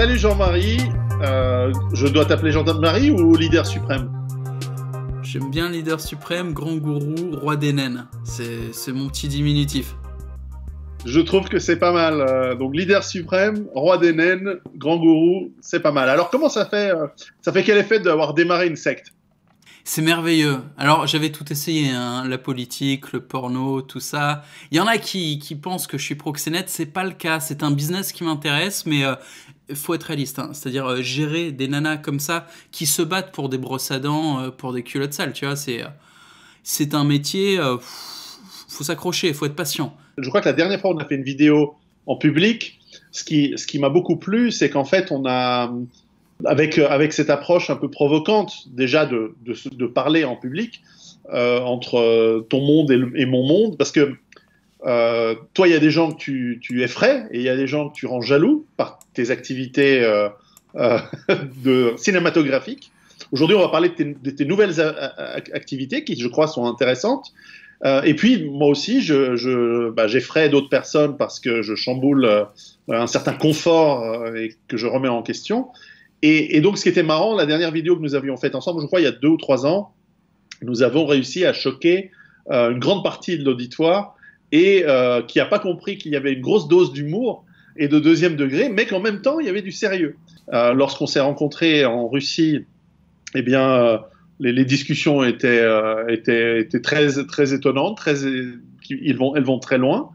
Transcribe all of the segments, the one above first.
Salut Jean-Marie, je dois t'appeler Jean-Marie ou leader suprême? J'aime bien leader suprême, grand gourou, roi des naines. C'est mon petit diminutif. Je trouve que c'est pas mal. Donc leader suprême, roi des naines, grand gourou, c'est pas mal. Alors comment ça fait quel effet d'avoir démarré une secte? C'est merveilleux. Alors j'avais tout essayé, hein, la politique, le porno, tout ça. Il y en a qui pensent que je suis proxénète, c'est pas le cas. C'est un business qui m'intéresse, mais faut être réaliste, hein. C'est-à-dire gérer des nanas comme ça qui se battent pour des brosses à dents, pour des culottes sales, tu vois. C'est un métier, faut s'accrocher, faut être patient. Je crois que la dernière fois on a fait une vidéo en public, ce qui m'a beaucoup plu, c'est qu'en fait on a avec cette approche un peu provocante, déjà de parler en public entre ton monde et mon monde, parce que toi, il y a des gens que tu effraies et il y a des gens que tu rends jaloux par tes activités cinématographiques. Aujourd'hui, on va parler de tes nouvelles activités qui, je crois, sont intéressantes. Et puis, moi aussi, j'effraie d'autres personnes parce que je chamboule un certain confort et que je remets en question. Et donc, ce qui était marrant, la dernière vidéo que nous avions faite ensemble, je crois, il y a 2 ou 3 ans, nous avons réussi à choquer une grande partie de l'auditoire et qui n'a pas compris qu'il y avait une grosse dose d'humour et de deuxième degré, mais qu'en même temps, il y avait du sérieux. Lorsqu'on s'est rencontrés en Russie, eh bien, les discussions étaient très, très étonnantes, elles vont très loin.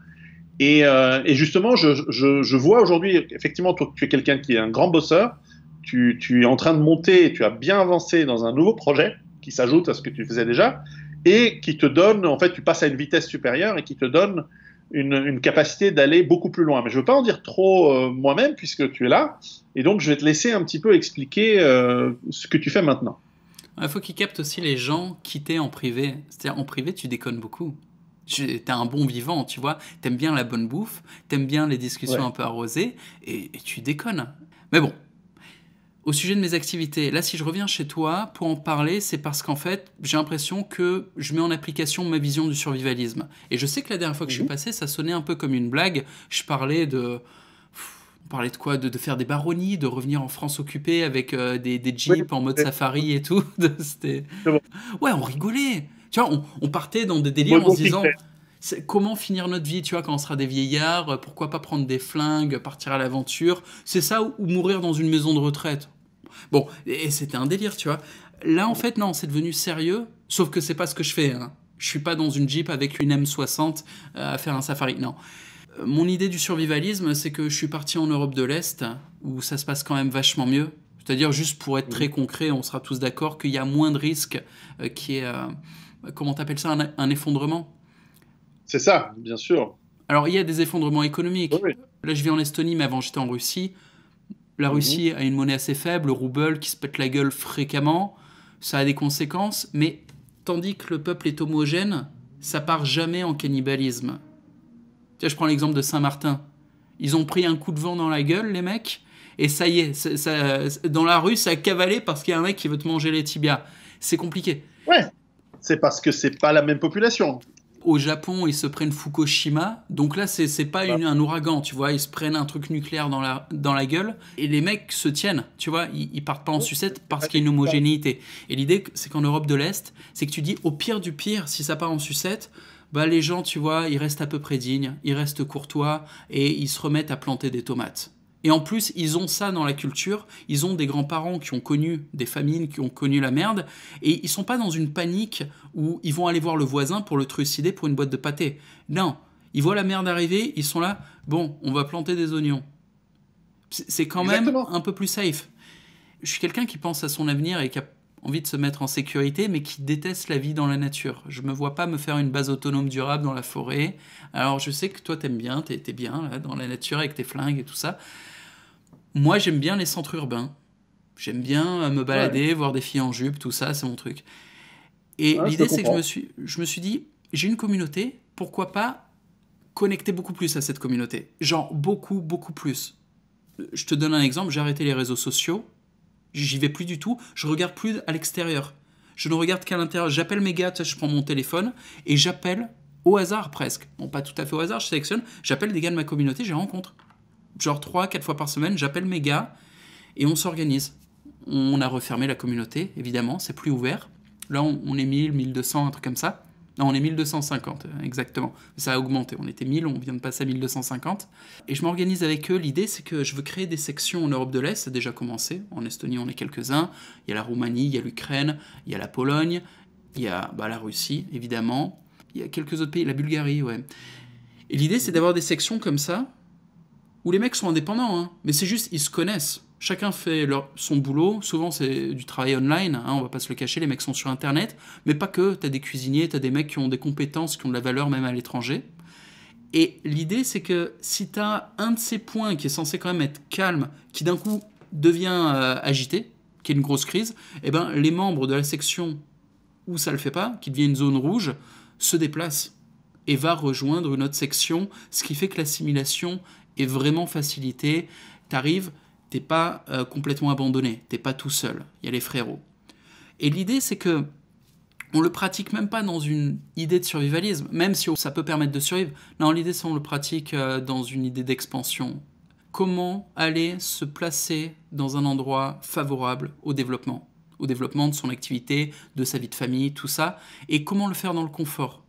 Et justement, je vois aujourd'hui, effectivement, toi, tu es quelqu'un qui est un grand bosseur, tu es en train de monter et tu as bien avancé dans un nouveau projet qui s'ajoute à ce que tu faisais déjà et qui te donne, en fait, tu passes à une vitesse supérieure et qui te donne une capacité d'aller beaucoup plus loin. Mais je ne veux pas en dire trop moi-même puisque tu es là et donc je vais te laisser un petit peu expliquer ce que tu fais maintenant. Il faut qu'ils captent aussi les gens quitter en privé. C'est-à-dire, en privé, tu déconnes beaucoup. T'es un bon vivant, tu vois. T'aimes bien la bonne bouffe, t'aimes bien les discussions un peu arrosées et tu déconnes. Mais bon. Au sujet de mes activités, là, si je reviens chez toi pour en parler, c'est parce qu'en fait, j'ai l'impression que je mets en application ma vision du survivalisme. Et je sais que la dernière fois que je suis passé, ça sonnait un peu comme une blague. On parlait de quoi? De faire des baronnies, de revenir en France occupée avec des jeeps en mode safari et tout. C'était... Ouais, on rigolait. Tu vois, on partait dans des délires en se disant... Comment finir notre vie, tu vois, quand on sera des vieillards? Pourquoi pas prendre des flingues, partir à l'aventure? C'est ça ou mourir dans une maison de retraite? Bon, et c'était un délire, tu vois. Là, en fait, non, c'est devenu sérieux, sauf que c'est pas ce que je fais, hein. Je suis pas dans une Jeep avec une M60 à faire un safari, non. Mon idée du survivalisme, c'est que je suis parti en Europe de l'Est, où ça se passe quand même vachement mieux. C'est-à-dire, juste pour être très concret, on sera tous d'accord qu'il y a moins de risques qu'il y ait, comment t'appelles ça, un effondrement? C'est ça, bien sûr. Alors, il y a des effondrements économiques. Oui. Là, je vis en Estonie, mais avant, j'étais en Russie. La Russie a une monnaie assez faible, le rouble qui se pète la gueule fréquemment. Ça a des conséquences, mais tandis que le peuple est homogène, ça part jamais en cannibalisme. Tiens, je prends l'exemple de Saint-Martin. Ils ont pris un coup de vent dans la gueule, les mecs, et ça y est, dans la rue, ça a cavalé parce qu'il y a un mec qui veut te manger les tibias. C'est compliqué. Ouais, c'est parce que c'est pas la même population. Au Japon, ils se prennent Fukushima, donc là, c'est pas un ouragan, tu vois, ils se prennent un truc nucléaire dans la gueule, et les mecs se tiennent, tu vois, ils partent pas en sucette parce qu'il y a une homogénéité. Et l'idée, c'est qu'en Europe de l'Est, c'est que tu dis, au pire du pire, si ça part en sucette, bah les gens, tu vois, ils restent à peu près dignes, ils restent courtois, et ils se remettent à planter des tomates. Et en plus, ils ont ça dans la culture, ils ont des grands-parents qui ont connu des famines, qui ont connu la merde, et ils sont pas dans une panique où ils vont aller voir le voisin pour le trucider pour une boîte de pâté. Non, ils voient la merde arriver, ils sont là, bon, on va planter des oignons. C'est quand même un peu plus safe. Je suis quelqu'un qui pense à son avenir et qui a envie de se mettre en sécurité, mais qui déteste la vie dans la nature. Je me vois pas me faire une base autonome durable dans la forêt. Alors je sais que toi t'aimes bien, t'es bien là, dans la nature avec tes flingues et tout ça. Moi, j'aime bien les centres urbains. J'aime bien me balader, voir des filles en jupe, tout ça, c'est mon truc. Et l'idée, c'est que je me suis dit, j'ai une communauté, pourquoi pas connecter beaucoup plus à cette communauté? Genre, beaucoup, beaucoup plus. Je te donne un exemple, j'ai arrêté les réseaux sociaux, j'y vais plus du tout, je regarde plus à l'extérieur. Je ne regarde qu'à l'intérieur. J'appelle mes gars, je prends mon téléphone et j'appelle au hasard presque. Bon, pas tout à fait au hasard, je sélectionne. J'appelle des gars de ma communauté, je les rencontre. Genre 3-4 fois par semaine, j'appelle mes gars et on s'organise. On a refermé la communauté, évidemment, c'est plus ouvert. Là, on est 1000, 1200, un truc comme ça. Non, on est 1250, exactement. Ça a augmenté, on était 1000, on vient de passer à 1250. Et je m'organise avec eux. L'idée, c'est que je veux créer des sections en Europe de l'Est, ça a déjà commencé. En Estonie, on est quelques-uns. Il y a la Roumanie, il y a l'Ukraine, il y a la Pologne, il y a la Russie, évidemment. Il y a quelques autres pays, la Bulgarie, ouais. Et l'idée, c'est d'avoir des sections comme ça, où les mecs sont indépendants, hein. Mais c'est juste, ils se connaissent. Chacun fait son boulot, souvent c'est du travail online, hein, on va pas se le cacher, les mecs sont sur internet, mais pas que, t'as des cuisiniers, t'as des mecs qui ont des compétences, qui ont de la valeur même à l'étranger. Et l'idée c'est que si t'as un de ces points qui est censé quand même être calme, qui d'un coup devient agité, qui est une grosse crise, eh ben les membres de la section où ça le fait pas, qui devient une zone rouge, se déplacent et va rejoindre une autre section, ce qui fait que l'assimilation est vraiment facilitée. T'arrives, t'es pas complètement abandonné, t'es pas tout seul, il y a les frérots. Et l'idée, c'est que on le pratique même pas dans une idée de survivalisme, même si ça peut permettre de survivre. Non, l'idée, c'est on le pratique dans une idée d'expansion. Comment aller se placer dans un endroit favorable au développement de son activité, de sa vie de famille, tout ça, et comment le faire dans le confort.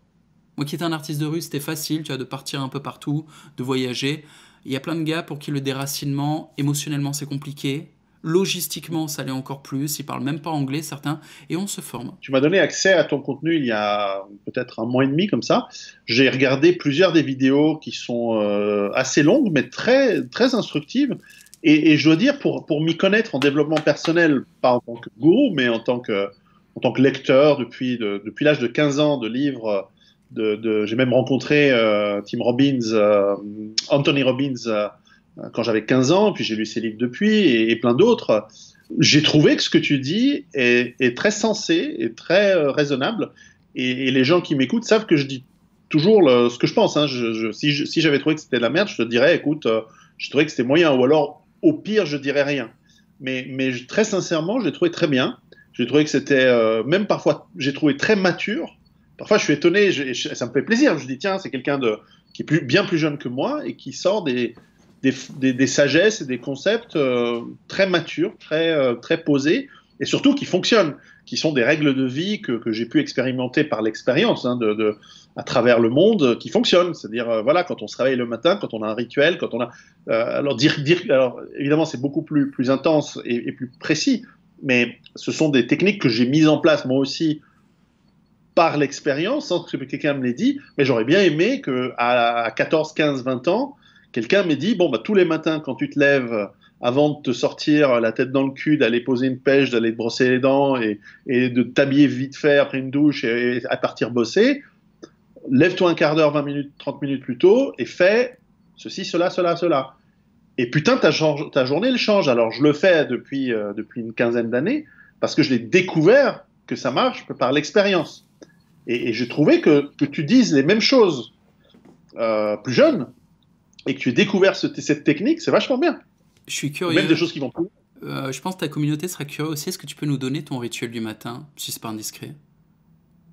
Moi qui étais un artiste de rue, c'était facile, tu vois, de partir un peu partout, de voyager. Il y a plein de gars pour qui le déracinement, émotionnellement, c'est compliqué. Logistiquement, ça l'est encore plus. Ils parlent même pas anglais, certains. Et on se forme. Tu m'as donné accès à ton contenu il y a peut-être un mois et demi, comme ça. J'ai regardé plusieurs des vidéos qui sont assez longues, mais très, très instructives. Et je dois dire, pour m'y connaître en développement personnel, pas en tant que gourou, mais en tant que lecteur depuis l'âge de 15 ans de livres. J'ai même rencontré Tim Robbins, Anthony Robbins quand j'avais 15 ans, puis j'ai lu ses livres depuis et plein d'autres. J'ai trouvé que ce que tu dis est très sensé et très raisonnable. Et les gens qui m'écoutent savent que je dis toujours ce que je pense. Hein. Si j'avais trouvé que c'était de la merde, je te dirais, écoute, je trouvais que c'était moyen. Ou alors, au pire, je dirais rien. Mais très sincèrement, je l'ai trouvé très bien. J'ai trouvé que c'était, même parfois, j'ai trouvé très mature. Parfois, je suis étonné, ça me fait plaisir. Je dis, tiens, c'est quelqu'un qui est bien plus jeune que moi et qui sort des sagesses et des concepts très matures, très posés, et surtout qui fonctionnent, qui sont des règles de vie que j'ai pu expérimenter par l'expérience à travers le monde, qui fonctionnent. C'est-à-dire, voilà, quand on se réveille le matin, quand on a un rituel, quand on a... alors, évidemment, c'est beaucoup plus intense et plus précis, mais ce sont des techniques que j'ai mises en place, moi aussi, par l'expérience, sans que quelqu'un me l'ait dit, mais j'aurais bien aimé qu'à 14, 15, 20 ans, quelqu'un m'ait dit, bon, bah, tous les matins, quand tu te lèves, avant de te sortir la tête dans le cul, d'aller poser une pêche, d'aller te brosser les dents et de t'habiller vite fait après une douche et à partir bosser, lève-toi un quart d'heure, 20 minutes, 30 minutes plus tôt et fais ceci, cela, cela, cela. Et putain, ta journée, elle change. Alors, je le fais depuis une quinzaine d'années parce que je l'ai découvert que ça marche par l'expérience. Et j'ai trouvé que tu dises les mêmes choses plus jeune et que tu aies découvert cette technique, c'est vachement bien. Je suis curieux. Même des choses qui vont plus. Je pense que ta communauté sera curieuse aussi. Est-ce que tu peux nous donner ton rituel du matin, si c'est pas indiscret?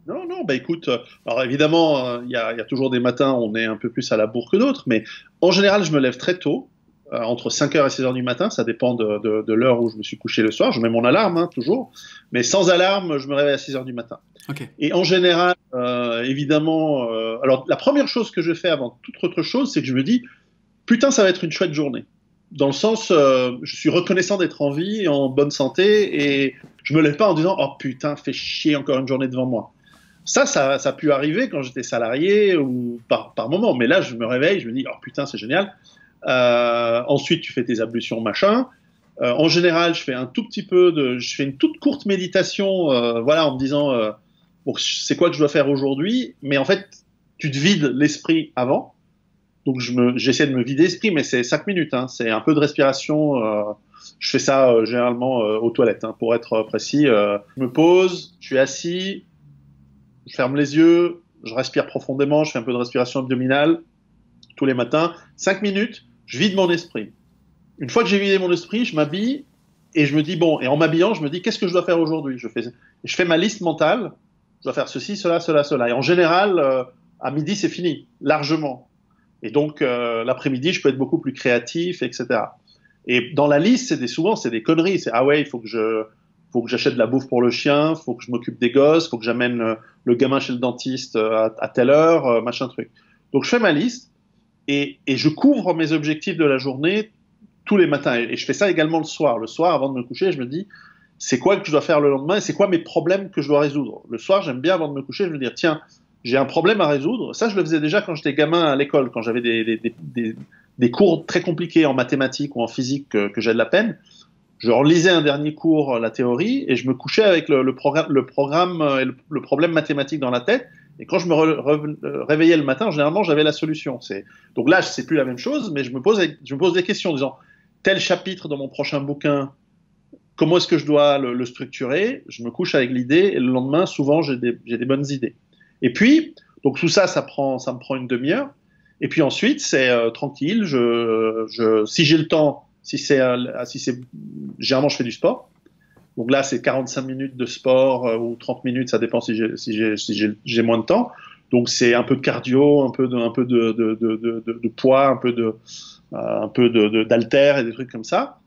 Non, bah écoute, alors évidemment, il y a toujours des matins où on est un peu plus à la bourre que d'autres, mais en général, je me lève très tôt, entre 5h et 6h du matin, ça dépend de l'heure où je me suis couché le soir. Je mets mon alarme, toujours, mais sans alarme, je me réveille à 6h du matin. Okay. Et en général, évidemment, alors la première chose que je fais avant toute autre chose, c'est que je me dis, putain, ça va être une chouette journée. Dans le sens, je suis reconnaissant d'être en vie, et en bonne santé, et je me lève pas en disant, oh putain, fais chier, encore une journée devant moi. Ça a pu arriver quand j'étais salarié ou par moment, mais là, je me réveille, je me dis, oh putain, c'est génial. Ensuite, tu fais tes ablutions, machin. En général, je fais une toute courte méditation, voilà, en me disant, bon, c'est quoi que je dois faire aujourd'hui, mais en fait, tu te vides l'esprit avant. Donc, j'essaie de me vider l'esprit, mais c'est 5 minutes, hein, c'est un peu de respiration. Je fais ça généralement aux toilettes, hein, pour être précis. Je me pose, je suis assis, je ferme les yeux, je respire profondément, je fais un peu de respiration abdominale tous les matins. 5 minutes, je vide mon esprit. Une fois que j'ai vidé mon esprit, je m'habille et je me dis, bon, et en m'habillant, je me dis, qu'est-ce que je dois faire aujourd'hui ? Je fais ma liste mentale, je dois faire ceci, cela, cela, cela. Et en général, à midi, c'est fini, largement. Et donc, l'après-midi, je peux être beaucoup plus créatif, etc. Et dans la liste, souvent, c'est des conneries. C'est, ah ouais, faut que j'achète de la bouffe pour le chien, faut que je m'occupe des gosses, faut que j'amène le gamin chez le dentiste à telle heure, machin truc. Donc, je fais ma liste et je couvre mes objectifs de la journée tous les matins. Et je fais ça également le soir. Le soir, avant de me coucher, je me dis, c'est quoi que je dois faire le lendemain et c'est quoi mes problèmes que je dois résoudre. Le soir, j'aime bien, avant de me coucher, je me dis, tiens, j'ai un problème à résoudre. Ça, je le faisais déjà quand j'étais gamin à l'école, quand j'avais des cours très compliqués en mathématiques ou en physique que j'ai de la peine. Je relisais un dernier cours, la théorie, et je me couchais avec le programme et le problème mathématique dans la tête. Et quand je me réveillais le matin, généralement, j'avais la solution. Donc là, c'est plus la même chose, mais je me pose des questions en disant, tel chapitre dans mon prochain bouquin, comment est-ce que je dois le structurer? Je me couche avec l'idée, et le lendemain, souvent, j'ai des bonnes idées. Et puis, donc tout ça, ça me prend une demi-heure. Et puis ensuite, c'est tranquille. Si j'ai le temps, généralement, je fais du sport. Donc là, c'est 45 minutes de sport ou 30 minutes, ça dépend si j'ai moins de temps. Donc c'est un peu de cardio, un peu de poids, un peu d'haltère et des trucs comme ça.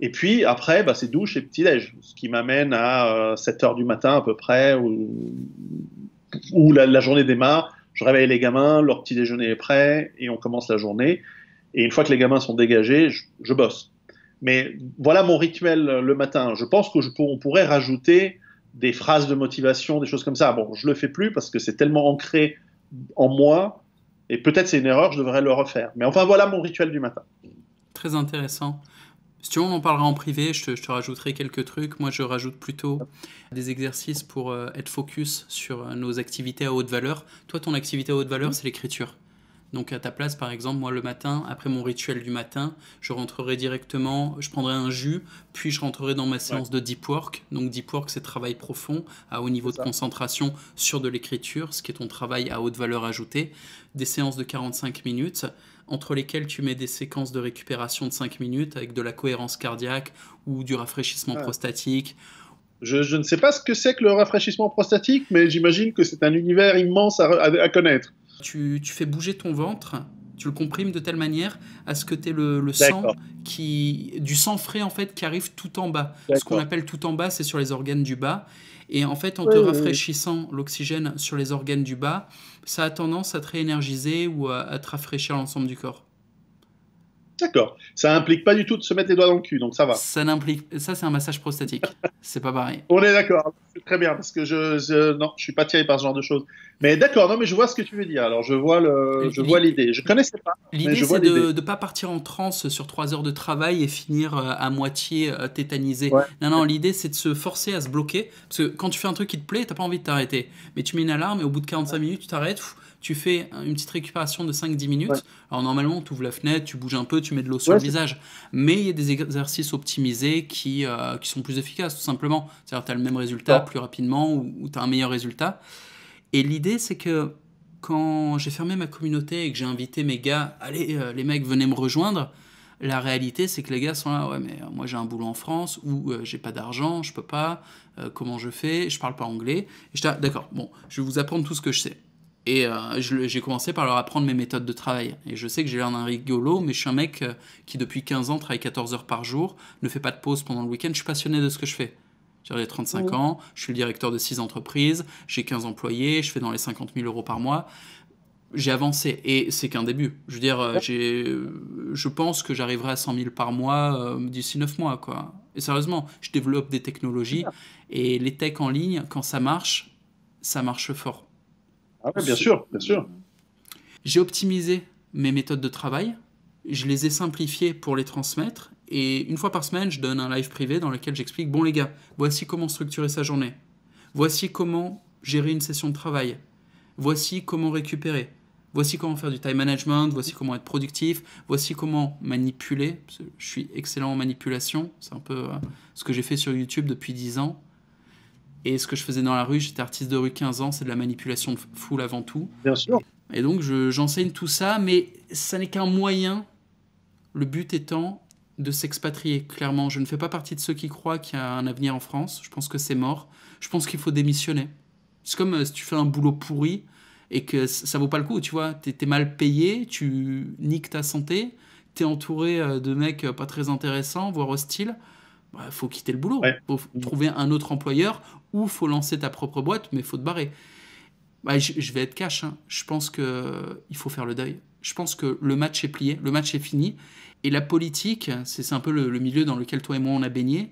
Et puis après, bah, c'est douche et petit-déj, ce qui m'amène à 7 heures du matin à peu près, où la journée démarre. Je réveille les gamins, leur petit déjeuner est prêt et on commence la journée. Et une fois que les gamins sont dégagés, je bosse. Mais voilà mon rituel le matin. Je pense qu'on pourrait rajouter des phrases de motivation, des choses comme ça. Bon, je le fais plus parce que c'est tellement ancré en moi et peut-être c'est une erreur, je devrais le refaire. Mais enfin, voilà mon rituel du matin. Très intéressant. Si tu veux, on en parlera en privé, je te rajouterai quelques trucs. Moi, je rajoute plutôt des exercices pour être focus sur nos activités à haute valeur. Toi, ton activité à haute valeur, c'est l'écriture. Donc à ta place, par exemple, moi le matin, après mon rituel du matin, je rentrerai directement, je prendrai un jus, puis je rentrerai dans ma séance de deep work. Donc deep work, c'est travail profond, à haut niveau de concentration sur de l'écriture, ce qui est ton travail à haute valeur ajoutée. Des séances de 45 minutes, entre lesquelles tu mets des séquences de récupération de 5 minutes avec de la cohérence cardiaque ou du rafraîchissement prostatique. Je ne sais pas ce que c'est que le rafraîchissement prostatique, mais j'imagine que c'est un univers immense à connaître. Tu fais bouger ton ventre, tu le comprimes de telle manière à ce que tu aies le sang du sang frais en fait qui arrive tout en bas. Ce qu'on appelle tout en bas, c'est sur les organes du bas. Et en fait, en te rafraîchissant l'oxygène sur les organes du bas, ça a tendance à te réénergiser ou à te rafraîchir l'ensemble du corps. D'accord. Ça implique pas du tout de se mettre les doigts dans le cul, donc ça va. Ça, c'est un massage prostatique. C'est pas pareil. On est d'accord. C'est très bien parce que non, je suis pas tiré par ce genre de choses. Mais d'accord, non, mais je vois ce que tu veux dire. Alors je vois l'idée. Je connaissais pas. L'idée, c'est de ne pas partir en transe sur 3 heures de travail et finir à moitié tétanisé. Ouais. Non, l'idée, c'est de se forcer à se bloquer. Parce que quand tu fais un truc qui te plaît, t'as pas envie de t'arrêter. Mais tu mets une alarme et au bout de 45 minutes, tu t'arrêtes. Tu fais une petite récupération de 5-10 minutes. Ouais. Alors normalement, tu ouvres la fenêtre, tu bouges un peu, tu mets de l'eau sur le visage. Mais il y a des exercices optimisés qui sont plus efficaces, tout simplement. C'est-à-dire que tu as le même résultat plus rapidement ou tu as un meilleur résultat. Et l'idée, c'est que quand j'ai fermé ma communauté et que j'ai invité mes gars, allez, les mecs, venez me rejoindre, la réalité, c'est que les gars sont là, ouais, mais moi j'ai un boulot en France où j'ai pas d'argent, je peux pas, comment je fais, je parle pas anglais. Et j'étais là, d'accord, bon, je vais vous apprendre tout ce que je sais. Et j'ai commencé par leur apprendre mes méthodes de travail. Et je sais que j'ai l'air d'un rigolo, mais je suis un mec qui depuis 15 ans travaille 14 heures par jour, ne fait pas de pause pendant le week-end, je suis passionné de ce que je fais. J'ai 35 ans, je suis le directeur de 6 entreprises, j'ai 15 employés, je fais dans les 50 000 euros par mois. J'ai avancé, et c'est qu'un début. Je veux dire, je pense que j'arriverai à 100 000 par mois d'ici 9 mois, quoi. Et sérieusement, je développe des technologies, et les techs en ligne, quand ça marche fort. Ah ouais, bien sûr, bien sûr. J'ai optimisé mes méthodes de travail, je les ai simplifiées pour les transmettre, et une fois par semaine, je donne un live privé dans lequel j'explique, bon les gars, voici comment structurer sa journée, voici comment gérer une session de travail, voici comment récupérer, voici comment faire du time management, voici comment être productif, voici comment manipuler, parce que je suis excellent en manipulation, c'est un peu ce que j'ai fait sur YouTube depuis 10 ans. Et ce que je faisais dans la rue, j'étais artiste de rue 15 ans, c'est de la manipulation de foule avant tout. Bien sûr. Et donc j'enseigne tout ça, mais ça n'est qu'un moyen, le but étant de s'expatrier. Clairement, je ne fais pas partie de ceux qui croient qu'il y a un avenir en France. Je pense que c'est mort. Je pense qu'il faut démissionner. C'est comme si tu fais un boulot pourri et que ça vaut pas le coup, tu vois. T'es mal payé, tu niques ta santé, t'es entouré de mecs pas très intéressants, voire hostiles, bah, faut quitter le boulot. Ouais. Faut trouver un autre employeur ou faut lancer ta propre boîte, mais faut te barrer. Bah, je vais être cash, hein. Je pense qu'il faut faire le deuil. Je pense que le match est plié, le match est fini. Et la politique, c'est un peu le milieu dans lequel toi et moi on a baigné.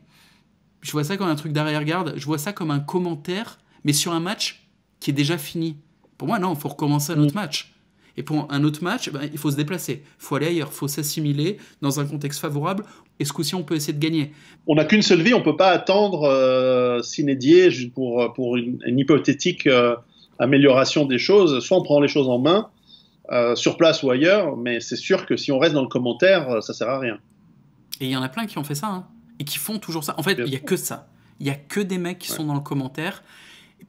Je vois ça comme un truc d'arrière-garde. Je vois ça comme un commentaire, mais sur un match qui est déjà fini. Pour moi, non, il faut recommencer un autre match. Et pour un autre match, ben, il faut se déplacer. Il faut aller ailleurs, il faut s'assimiler dans un contexte favorable. Et ce coup-ci, on peut essayer de gagner. On n'a qu'une seule vie, on ne peut pas attendre sine die pour une hypothétique amélioration des choses. Soit on prend les choses en main, sur place ou ailleurs, mais c'est sûr que si on reste dans le commentaire, ça ne sert à rien. Et il y en a plein qui ont fait ça, hein, et qui font toujours ça. En fait, il n'y a que ça. Il n'y a que des mecs qui sont dans le commentaire.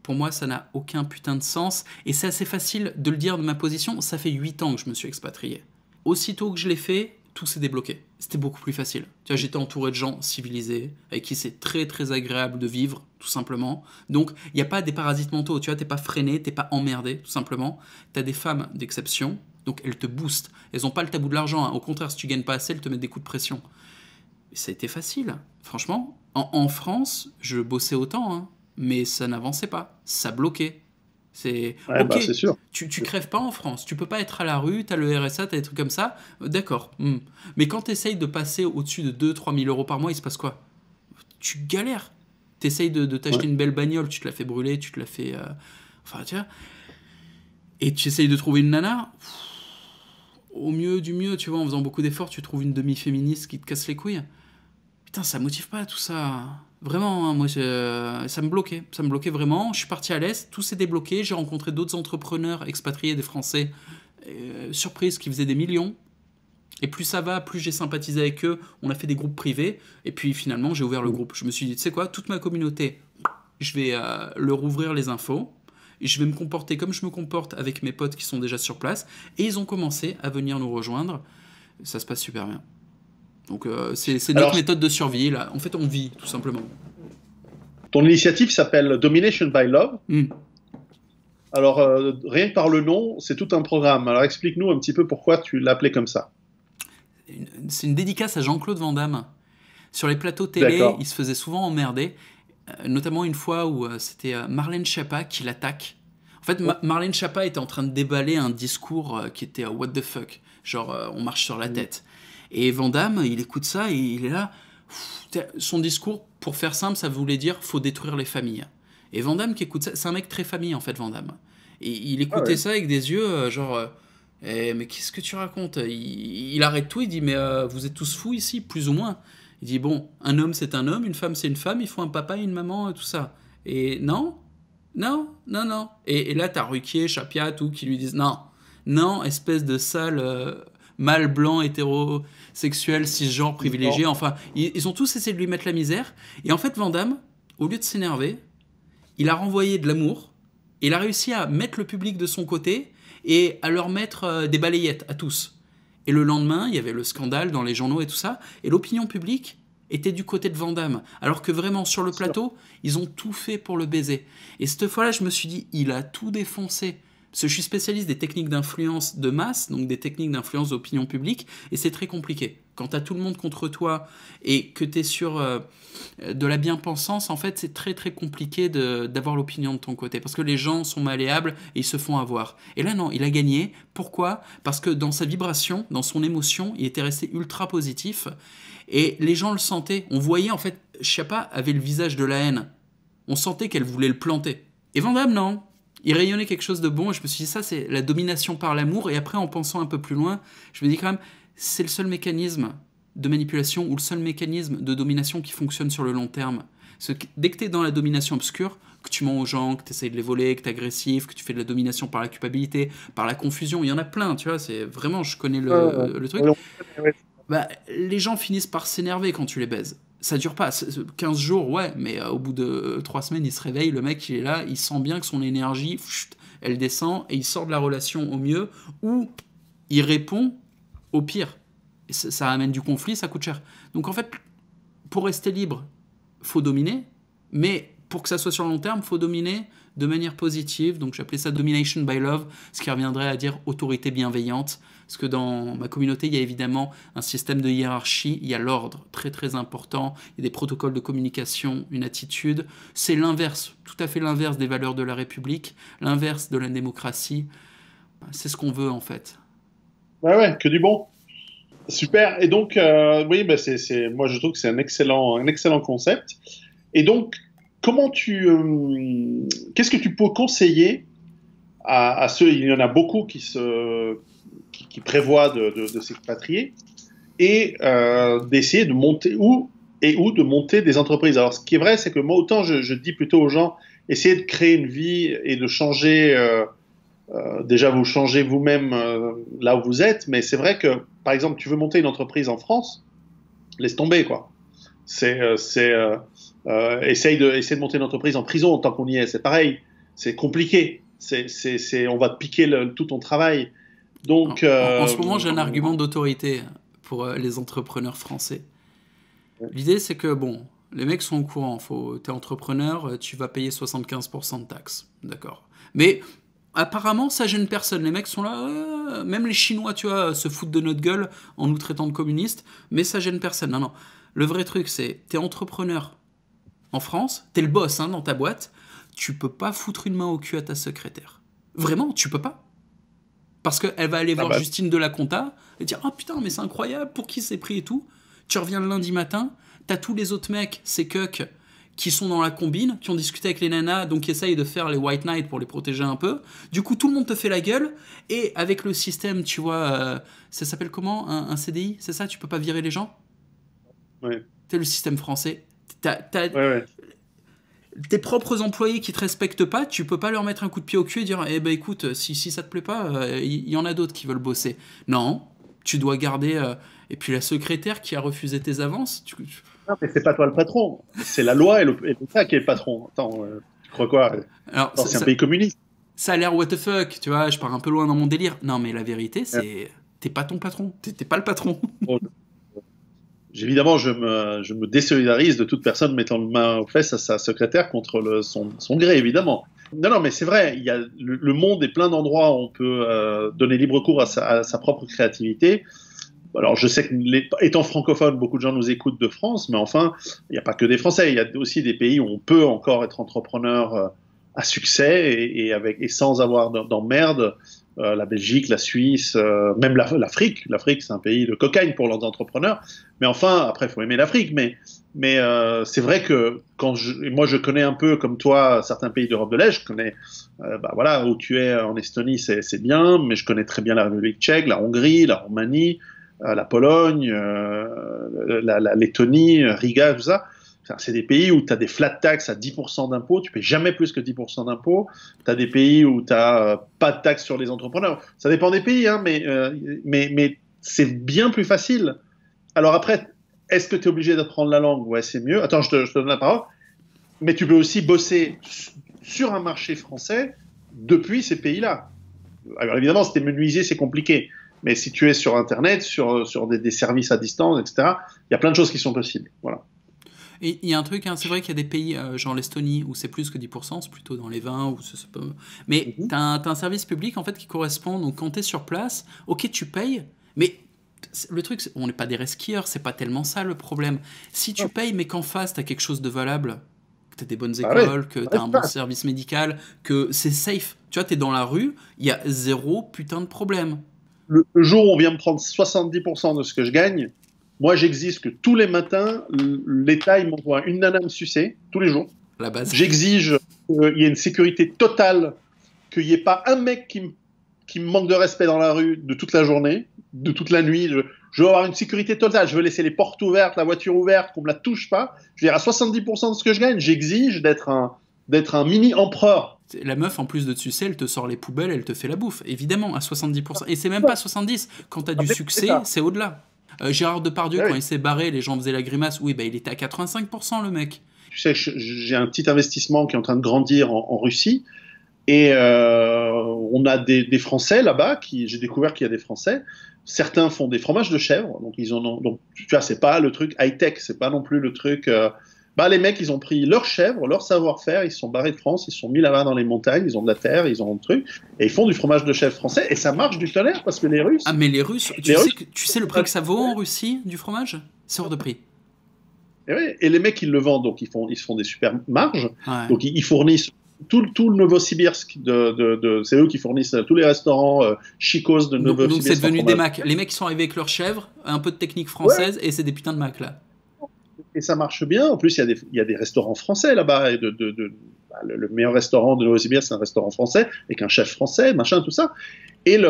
Pour moi, ça n'a aucun putain de sens. Et c'est assez facile de le dire de ma position. Ça fait 8 ans que je me suis expatrié. Aussitôt que je l'ai fait, tout s'est débloqué. C'était beaucoup plus facile. Tu vois, j'étais entouré de gens civilisés, avec qui c'est très très agréable de vivre, tout simplement. Donc, il n'y a pas des parasites mentaux. Tu vois, t'es pas freiné, t'es pas emmerdé, tout simplement. T'as des femmes d'exception, donc elles te boostent. Elles n'ont pas le tabou de l'argent, hein. Au contraire, si tu gagnes pas assez, elles te mettent des coups de pression. Et ça a été facile, franchement. En France, je bossais autant, hein. Mais ça n'avançait pas, ça bloquait. C'est ok, bah, c'est sûr. tu crèves pas en France, tu peux pas être à la rue, t'as le RSA, t'as des trucs comme ça, d'accord. Mais quand t'essayes de passer au-dessus de 2-3 000 euros par mois, il se passe quoi? Tu galères. T'essayes de t'acheter une belle bagnole, tu te la fais brûler, tu te la fais... Enfin, tu vois. Et tu essayes de trouver une nana, au mieux du mieux, tu vois, en faisant beaucoup d'efforts, tu trouves une demi-féministe qui te casse les couilles. Putain, ça motive pas tout ça. Vraiment, hein, moi, ça me bloquait vraiment. Je suis parti à l'Est, tout s'est débloqué. J'ai rencontré d'autres entrepreneurs expatriés, des Français, surprise, qui faisaient des millions. Et plus ça va, plus j'ai sympathisé avec eux. On a fait des groupes privés. Et puis finalement, j'ai ouvert le groupe. Je me suis dit, tu sais quoi, toute ma communauté, je vais leur ouvrir les infos. Et je vais me comporter comme je me comporte avec mes potes qui sont déjà sur place. Et ils ont commencé à venir nous rejoindre. Ça se passe super bien. Donc c'est notre méthode de survie, là. En fait, on vit, tout simplement. Ton initiative s'appelle Domination by Love. Alors, rien que par le nom, c'est tout un programme. Alors, explique-nous un petit peu pourquoi tu l'as appelé comme ça. C'est une dédicace à Jean-Claude Van Damme. Sur les plateaux télé, il se faisait souvent emmerder. Notamment une fois où c'était Marlène Schiappa qui l'attaque. En fait, Marlène Schiappa était en train de déballer un discours qui était what the fuck. Genre, on marche sur la tête. Et Van Damme, il écoute ça et il est là. Son discours, pour faire simple, ça voulait dire faut détruire les familles. Et Van Damme qui écoute ça, c'est un mec très famille en fait, Van Damme. Et il écoutait ça avec des yeux genre mais qu'est-ce que tu racontes? Il arrête tout, il dit mais vous êtes tous fous ici, plus ou moins. Il dit bon, un homme c'est un homme, une femme c'est une femme, il faut un papa et une maman, tout ça. Et non. Et là t'as Ruquier, Chapia, tout qui lui disent non, espèce de sale mâle blanc, hétérosexuel, cisgenre, privilégié. Enfin, ils ont tous essayé de lui mettre la misère. Et en fait, Van Damme, au lieu de s'énerver, il a renvoyé de l'amour. Et il a réussi à mettre le public de son côté et à leur mettre des balayettes à tous. Et le lendemain, il y avait le scandale dans les journaux et tout ça. Et l'opinion publique était du côté de Van Damme. Alors que vraiment, sur le plateau, ils ont tout fait pour le baiser. Et cette fois-là, je me suis dit, il a tout défoncé. Parce que je suis spécialiste des techniques d'influence de masse, donc des techniques d'influence d'opinion publique, et c'est très compliqué. Quand tu as tout le monde contre toi et que tu es sur de la bien-pensance, en fait, c'est très très compliqué d'avoir l'opinion de ton côté, parce que les gens sont malléables et ils se font avoir. Et là, non, il a gagné. Pourquoi? Parce que dans sa vibration, dans son émotion, il était resté ultra positif, et les gens le sentaient. On voyait, en fait, Schiappa avait le visage de la haine. On sentait qu'elle voulait le planter. Et Van Damme, non. Il rayonnait quelque chose de bon, et je me suis dit, ça, c'est la domination par l'amour. Et après, en pensant un peu plus loin, je me dis quand même, c'est le seul mécanisme de manipulation ou le seul mécanisme de domination qui fonctionne sur le long terme. Dès que tu es dans la domination obscure, que tu mens aux gens, que tu essayes de les voler, que tu es agressif, que tu fais de la domination par la culpabilité, par la confusion, il y en a plein, tu vois, c'est vraiment, je connais le truc. Bah, les gens finissent par s'énerver quand tu les baises. Ça dure pas, 15 jours, ouais, mais au bout de 3 semaines, il se réveille, le mec, il est là, il sent bien que son énergie, elle descend, et il sort de la relation au mieux, ou il répond au pire. Et ça amène du conflit, ça coûte cher. Donc en fait, pour rester libre, faut dominer, mais pour que ça soit sur le long terme, faut dominer de manière positive. Donc j'appelais ça domination by love, ce qui reviendrait à dire autorité bienveillante. Parce que dans ma communauté, il y a évidemment un système de hiérarchie, il y a l'ordre, très très important, il y a des protocoles de communication, une attitude. C'est l'inverse, tout à fait l'inverse des valeurs de la République, l'inverse de la démocratie. C'est ce qu'on veut en fait. Ouais, que du bon. Super. Et donc, oui, bah moi je trouve que c'est un excellent concept. Et donc, qu'est-ce que tu peux conseiller à ceux, il y en a beaucoup qui prévoient de s'expatrier et d'essayer de monter ou de monter des entreprises. Alors, ce qui est vrai, c'est que moi, autant je dis plutôt aux gens, essayez de créer une vie et de changer. Déjà, vous changez vous-même là où vous êtes, mais c'est vrai que, par exemple, tu veux monter une entreprise en France, laisse tomber, quoi. Essaye de monter une entreprise en prison tant qu'on y est. C'est pareil, c'est compliqué. On va te piquer tout ton travail. Donc, en ce moment, j'ai un argument d'autorité pour les entrepreneurs français. L'idée, c'est que, bon, les mecs sont au courant. T'es entrepreneur, tu vas payer 75% de taxes. D'accord. Mais apparemment, ça gêne personne. Les mecs sont là, même les Chinois, tu vois, se foutent de notre gueule en nous traitant de communistes, mais ça gêne personne. Non. Le vrai truc, c'est, t'es entrepreneur en France, t'es le boss dans ta boîte, tu peux pas foutre une main au cul à ta secrétaire. Vraiment, tu peux pas. Parce qu'elle va aller voir Justine de la compta et dire « Ah putain, mais c'est incroyable, pour qui c'est pris et tout ?» Tu reviens le lundi matin, t'as tous les autres mecs, ces cucks, qui sont dans la combine, qui ont discuté avec les nanas, donc qui essayent de faire les white knight pour les protéger un peu. Du coup, tout le monde te fait la gueule, et avec le système, tu vois, ça s'appelle comment, un CDI, c'est ça? Tu peux pas virer les gens? Ouais. C'est le système français. Ouais. Tes propres employés qui te respectent pas, tu peux pas leur mettre un coup de pied au cul et dire eh ben écoute, si ça te plaît pas, il y en a d'autres qui veulent bosser. Non, tu dois garder. Et puis la secrétaire qui a refusé tes avances. Non, mais c'est pas toi le patron, c'est la loi et l'État qui est le patron. Attends, tu crois quoi? Alors, c'est un pays communiste. Ça a l'air what the fuck, tu vois, je pars un peu loin dans mon délire. Non, mais la vérité, c'est t'es pas ton patron, t'es pas le patron. Évidemment, je me désolidarise de toute personne mettant la main aux fesses à sa secrétaire contre son gré, évidemment. Non, mais c'est vrai, le monde est plein d'endroits où on peut donner libre cours à sa propre créativité. Alors, je sais que, étant francophone, beaucoup de gens nous écoutent de France, mais enfin, il n'y a pas que des Français. Il y a aussi des pays où on peut encore être entrepreneur à succès et sans avoir d'emmerde. La Belgique, la Suisse, même l'Afrique. L'Afrique, c'est un pays de cocaïne pour leurs entrepreneurs. Mais enfin, après, il faut aimer l'Afrique. Mais c'est vrai que moi, je connais un peu, comme toi, certains pays d'Europe de l'Est. Je connais, voilà, où tu es en Estonie, c'est bien, mais je connais très bien la République tchèque, la Hongrie, la Roumanie, la Pologne, la Lettonie, Riga, tout ça. C'est des pays où tu as des flat taxes à 10% d'impôts, tu payes jamais plus que 10% d'impôts. Tu as des pays où tu n'as pas de taxes sur les entrepreneurs. Ça dépend des pays, mais c'est bien plus facile. Alors après, est-ce que tu es obligé d'apprendre la langue? Ouais, c'est mieux. Attends, je te donne la parole. Mais tu peux aussi bosser sur un marché français depuis ces pays-là. Alors évidemment, si tu es menuisier, c'est compliqué. Mais si tu es sur Internet, sur des services à distance, etc., il y a plein de choses qui sont possibles. Voilà. Et il y a un truc, c'est vrai qu'il y a des pays, genre l'Estonie, où c'est plus que 10%, c'est plutôt dans les 20, ou ça peut... Mais t'as un service public, en fait, qui correspond, donc quand t'es sur place, ok, tu payes, mais le truc, on n'est pas des resquieurs, c'est pas tellement ça le problème. Si tu payes, mais qu'en face, t'as quelque chose de valable, que t'as des bonnes écoles, que t'as un bon service médical, que c'est safe, tu vois, t'es dans la rue, il y a zéro putain de problème. Le jour où on vient me prendre 70% de ce que je gagne, moi, j'exige que tous les matins, l'État il m'envoie une nana me sucer, tous les jours. La base. J'exige qu'il y ait une sécurité totale, qu'il n'y ait pas un mec qui me manque de respect dans la rue de toute la journée, de toute la nuit. Je veux avoir une sécurité totale. Je veux laisser les portes ouvertes, la voiture ouverte, qu'on ne me la touche pas. Je veux dire, à 70% de ce que je gagne, j'exige d'être un mini-empereur. La meuf, en plus de te sucer, elle te sort les poubelles, elle te fait la bouffe. Évidemment, à 70%. Et c'est même pas 70%. Quand tu as du succès, c'est au-delà. Gérard Depardieu, quand il s'est barré, les gens faisaient la grimace. Oui, il était à 85%, le mec. Tu sais, j'ai un petit investissement qui est en train de grandir en Russie. Et on a des Français là-bas. J'ai découvert qu'il y a des Français. Certains font des fromages de chèvre. Donc, donc tu vois, c'est pas le truc high-tech. C'est pas non plus le truc Bah, les mecs, ils ont pris leurs chèvres, leur savoir-faire, ils se sont barrés de France, ils se sont mis là-bas dans les montagnes, ils ont de la terre, ils ont un truc, et ils font du fromage de chèvre français, et ça marche du tonnerre, parce que les Russes... Ah, mais les Russes, tu sais le prix que ça vaut en Russie, du fromage? C'est hors de prix. Et les mecs, ils le vendent, donc ils se font des super marges, Ouais. donc ils fournissent tout le Novosibirsk, c'est eux qui fournissent tous les restaurants chicos de Novosibirsk. Donc c'est devenu des Macs. Les mecs qui sont arrivés avec leurs chèvres, un peu de technique française, et c'est des putains de Macs là. Et ça marche bien. En plus, il y a des restaurants français là-bas. Et le meilleur restaurant de Novosibirsk, c'est un restaurant français, avec un chef français, machin, tout ça. Et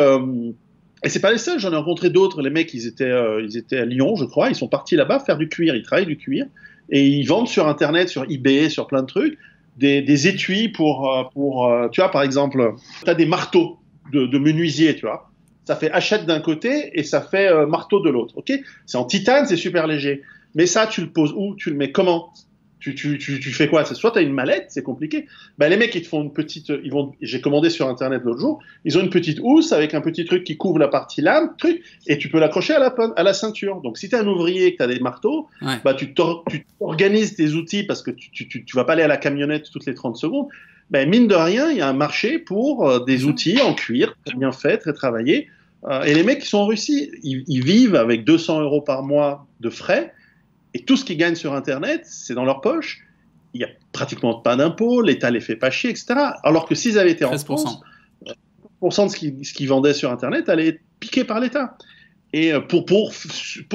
c'est pas les seuls. J'en ai rencontré d'autres. Les mecs, ils étaient à Lyon, je crois. Ils sont partis là-bas faire du cuir. Ils travaillent du cuir. Et ils vendent sur Internet, sur eBay, sur plein de trucs, des étuis pour tu vois, par exemple, tu as des marteaux de menuisier, tu vois. Ça fait hachette d'un côté et ça fait marteau de l'autre. Ok, c'est en titane, c'est super léger. Mais ça, tu le poses où? Tu le mets comment? Tu fais quoi? Soit tu as une mallette, c'est compliqué. Ben, les mecs, ils te font une petite... J'ai commandé sur Internet l'autre jour. Ils ont une petite housse avec un petit truc qui couvre la partie lame, et tu peux l'accrocher à la ceinture. Donc, si tu es un ouvrier et que tu as des marteaux, Ouais. bah, tu organises tes outils parce que tu vas pas aller à la camionnette toutes les 30 secondes. Ben, mine de rien, il y a un marché pour des outils en cuir, très bien faits, très travaillés. Et les mecs qui sont en Russie, ils vivent avec 200 € par mois de frais. Et tout ce qu'ils gagnent sur Internet, c'est dans leur poche. Il n'y a pratiquement pas d'impôts, l'État les fait pas chier, etc. Alors que s'ils avaient été 13%. en France, 13% de ce qu'ils vendaient sur Internet allait être piqué par l'État. Et pour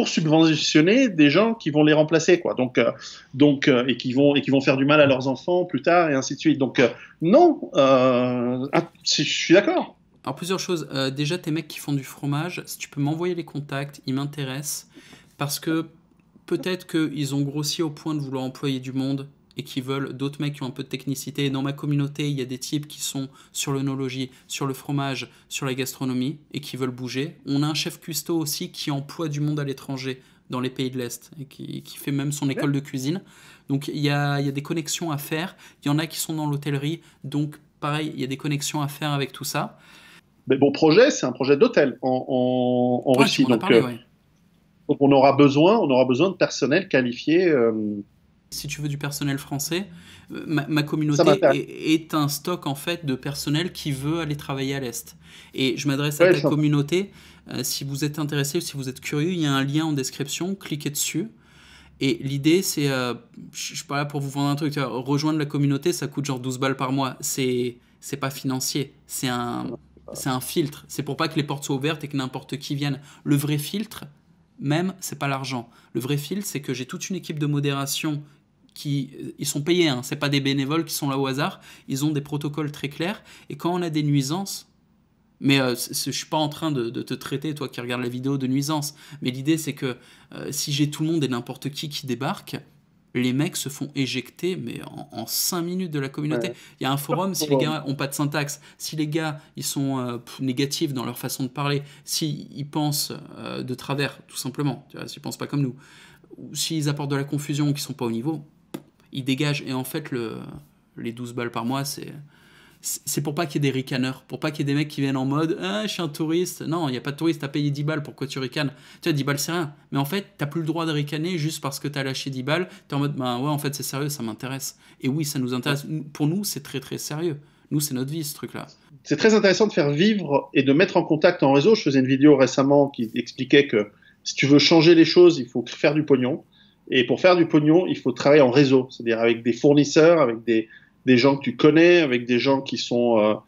subventionner des gens qui vont les remplacer, quoi. Et qui vont faire du mal à leurs enfants plus tard, et ainsi de suite. Donc, non, je suis d'accord. Alors plusieurs choses. Déjà, tes mecs qui font du fromage, si tu peux m'envoyer les contacts, ils m'intéressent. Parce que peut-être qu'ils ont grossi au point de vouloir employer du monde et qui veulent d'autres mecs qui ont un peu de technicité. Et dans ma communauté, il y a des types qui sont sur l'œnologie, sur le fromage, sur la gastronomie et qui veulent bouger. On a un chef cuistot aussi qui emploie du monde à l'étranger dans les pays de l'Est et qui fait même son école de cuisine. Donc il y a des connexions à faire. Il y en a qui sont dans l'hôtellerie. Donc pareil, il y a des connexions à faire avec tout ça. Mais mon projet, c'est un projet d'hôtel en Russie. Tu m'en as parlé, ouais. Donc on aura besoin de personnel qualifié. Si tu veux du personnel français, ma communauté est un stock en fait de personnel qui veut aller travailler à l'Est. Et je m'adresse à ta communauté. Si vous êtes intéressé ou si vous êtes curieux, il y a un lien en description, cliquez dessus. Et l'idée, c'est, je suis pas là pour vous vendre un truc, rejoindre la communauté, ça coûte genre 12 balles par mois. C'est pas financier, c'est un filtre. C'est pour pas que les portes soient ouvertes et que n'importe qui vienne. Le vrai filtre, même, c'est pas l'argent. Le vrai filtre, c'est que j'ai toute une équipe de modération ils sont payés, hein, c'est pas des bénévoles qui sont là au hasard. Ils ont des protocoles très clairs. Et quand on a des nuisances, mais je suis pas en train de te traiter, toi qui regardes la vidéo, de nuisance. Mais l'idée, c'est que si j'ai tout le monde et n'importe qui débarque, les mecs se font éjecter mais en 5 minutes de la communauté. Ouais. Il y a un forum, si les gars n'ont pas de syntaxe, si les gars ils sont négatifs dans leur façon de parler, s'ils pensent de travers, tout simplement, tu vois, s'ils pensent pas comme nous, ou s'ils apportent de la confusion ou qu'ils sont pas au niveau, ils dégagent. Et en fait, les 12 balles par mois, c'est pour pas qu'il y ait des ricaneurs, pour pas qu'il y ait des mecs qui viennent en mode « Ah, je suis un touriste ». Non, il n'y a pas de touriste, t'as payé 10 balles, pourquoi tu ricanes? Tu vois, 10 balles, c'est rien. Mais en fait, t'as plus le droit de ricaner juste parce que t'as lâché 10 balles. T'es en mode « Bah ouais, en fait, c'est sérieux, ça m'intéresse ». Et oui, ça nous intéresse. Pour nous, c'est très, très sérieux. Nous, c'est notre vie, ce truc-là. C'est très intéressant de faire vivre et de mettre en contact en réseau. Je faisais une vidéo récemment qui expliquait que si tu veux changer les choses, il faut faire du pognon. Et pour faire du pognon, il faut travailler en réseau, c'est-à-dire avec des fournisseurs, avec des gens que tu connais, avec des gens qui sont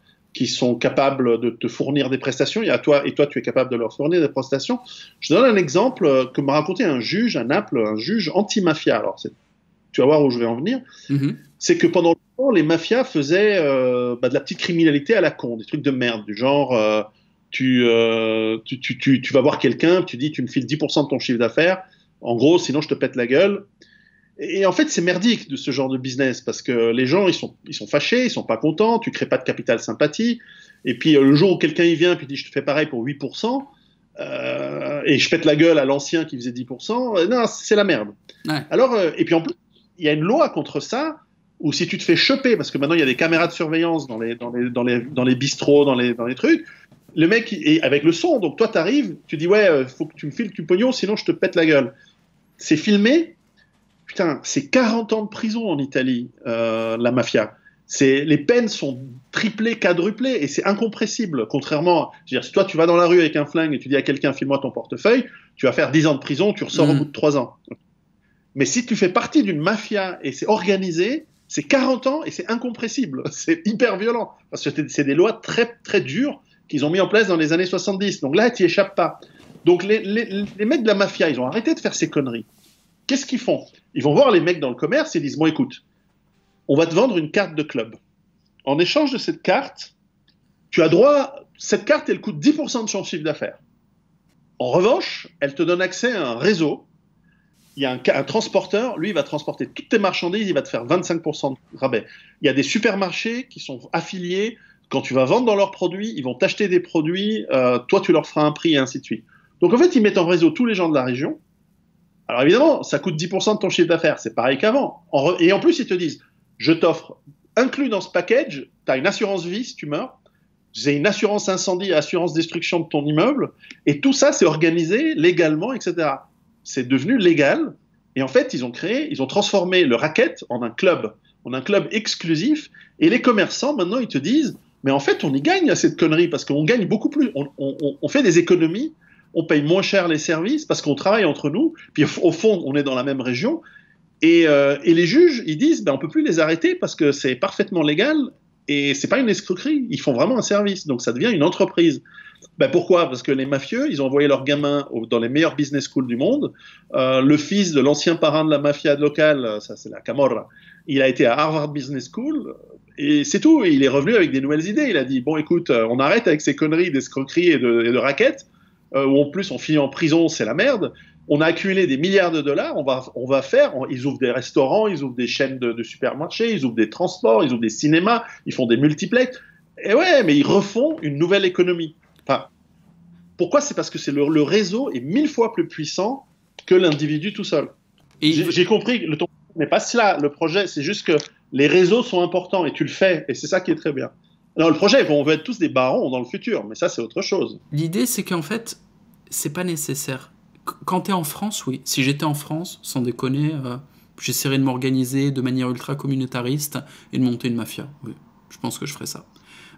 capables de te fournir des prestations, et toi, tu es capable de leur fournir des prestations. Je donne un exemple que m'a raconté un juge à Naples, un juge anti-mafia. Alors, tu vas voir où je vais en venir. Mm-hmm. C'est que pendant longtemps, les mafias faisaient de la petite criminalité à la con, des trucs de merde, du genre, tu vas voir quelqu'un, tu dis, tu me files 10% de ton chiffre d'affaires, en gros, sinon je te pète la gueule. Et en fait, c'est merdique de ce genre de business parce que les gens, ils sont fâchés, ils sont pas contents, tu crées pas de capital sympathie. Et puis, le jour où quelqu'un y vient puis dit, je te fais pareil pour 8%, et je pète la gueule à l'ancien qui faisait 10%, non, c'est la merde. Ouais. Alors, et puis en plus, il y a une loi contre ça où si tu te fais choper, parce que maintenant il y a des caméras de surveillance dans les bistrots, dans les trucs, le mec, avec le son, donc toi t'arrives, tu dis ouais, faut que tu me files du pognon, sinon je te pète la gueule. C'est filmé. putain, c'est 40 ans de prison en Italie, la mafia. Les peines sont triplées, quadruplées, et c'est incompressible. Contrairement, je veux dire, si toi tu vas dans la rue avec un flingue et tu dis à quelqu'un file-moi ton portefeuille, tu vas faire 10 ans de prison, tu ressors au bout de 3 ans. Mais si tu fais partie d'une mafia et c'est organisé, c'est 40 ans et c'est incompressible. C'est hyper violent. Parce que c'est des lois très, très dures qu'ils ont mis en place dans les années 70. Donc là, tu n'y échappes pas. Donc les mecs de la mafia, ils ont arrêté de faire ces conneries. Qu'est-ce qu'ils font? Ils vont voir les mecs dans le commerce et ils disent, bon écoute, on va te vendre une carte de club. En échange de cette carte, tu as droit, cette carte, elle coûte 10% de son chiffre d'affaires. En revanche, elle te donne accès à un réseau. Il y a un transporteur, lui, il va transporter toutes tes marchandises, il va te faire 25% de rabais. Il y a des supermarchés qui sont affiliés. Quand tu vas vendre dans leurs produits, ils vont t'acheter des produits, toi, tu leur feras un prix et ainsi de suite. Donc, en fait, ils mettent en réseau tous les gens de la région. Alors, évidemment, ça coûte 10% de ton chiffre d'affaires. C'est pareil qu'avant. Et en plus, ils te disent, je t'offre, inclus dans ce package, tu as une assurance vie si tu meurs, j'ai une assurance incendie et assurance destruction de ton immeuble, et tout ça, c'est organisé légalement, etc. C'est devenu légal, et en fait, ils ont transformé le racket en un club exclusif, et les commerçants, maintenant, ils te disent, mais en fait, on y gagne à cette connerie, parce qu'on gagne beaucoup plus, on fait des économies, on paye moins cher les services, parce qu'on travaille entre nous, puis au fond, on est dans la même région, et les juges, ils disent, ben, on peut plus les arrêter, parce que c'est parfaitement légal, et c'est pas une escroquerie, ils font vraiment un service, donc ça devient une entreprise. Ben pourquoi? Parce que les mafieux, ils ont envoyé leurs gamins dans les meilleures business schools du monde. Le fils de l'ancien parrain de la mafia locale, ça c'est la Camorra, il a été à Harvard Business School, et c'est tout. Et il est revenu avec des nouvelles idées. Il a dit, bon écoute, on arrête avec ces conneries d'escroqueries et de raquettes, où en plus on finit en prison, c'est la merde. On a accumulé des milliards de dollars, ils ouvrent des restaurants, ils ouvrent des chaînes de supermarchés, ils ouvrent des transports, ils ouvrent des cinémas, ils font des multiplex. Et ouais, mais ils refont une nouvelle économie. Enfin, pourquoi? C'est parce que le réseau est 1000 fois plus puissant que l'individu tout seul. J'ai compris que le ton n'est pas cela. Le projet, c'est juste que les réseaux sont importants et tu le fais, et c'est ça qui est très bien. Alors le projet, on veut être tous des barons dans le futur, mais ça c'est autre chose. L'idée, c'est qu'en fait, c'est pas nécessaire. Quand t'es en France, oui. Si j'étais en France, sans déconner, j'essaierais de m'organiser de manière ultra communautariste et de monter une mafia. Oui, je pense que je ferais ça.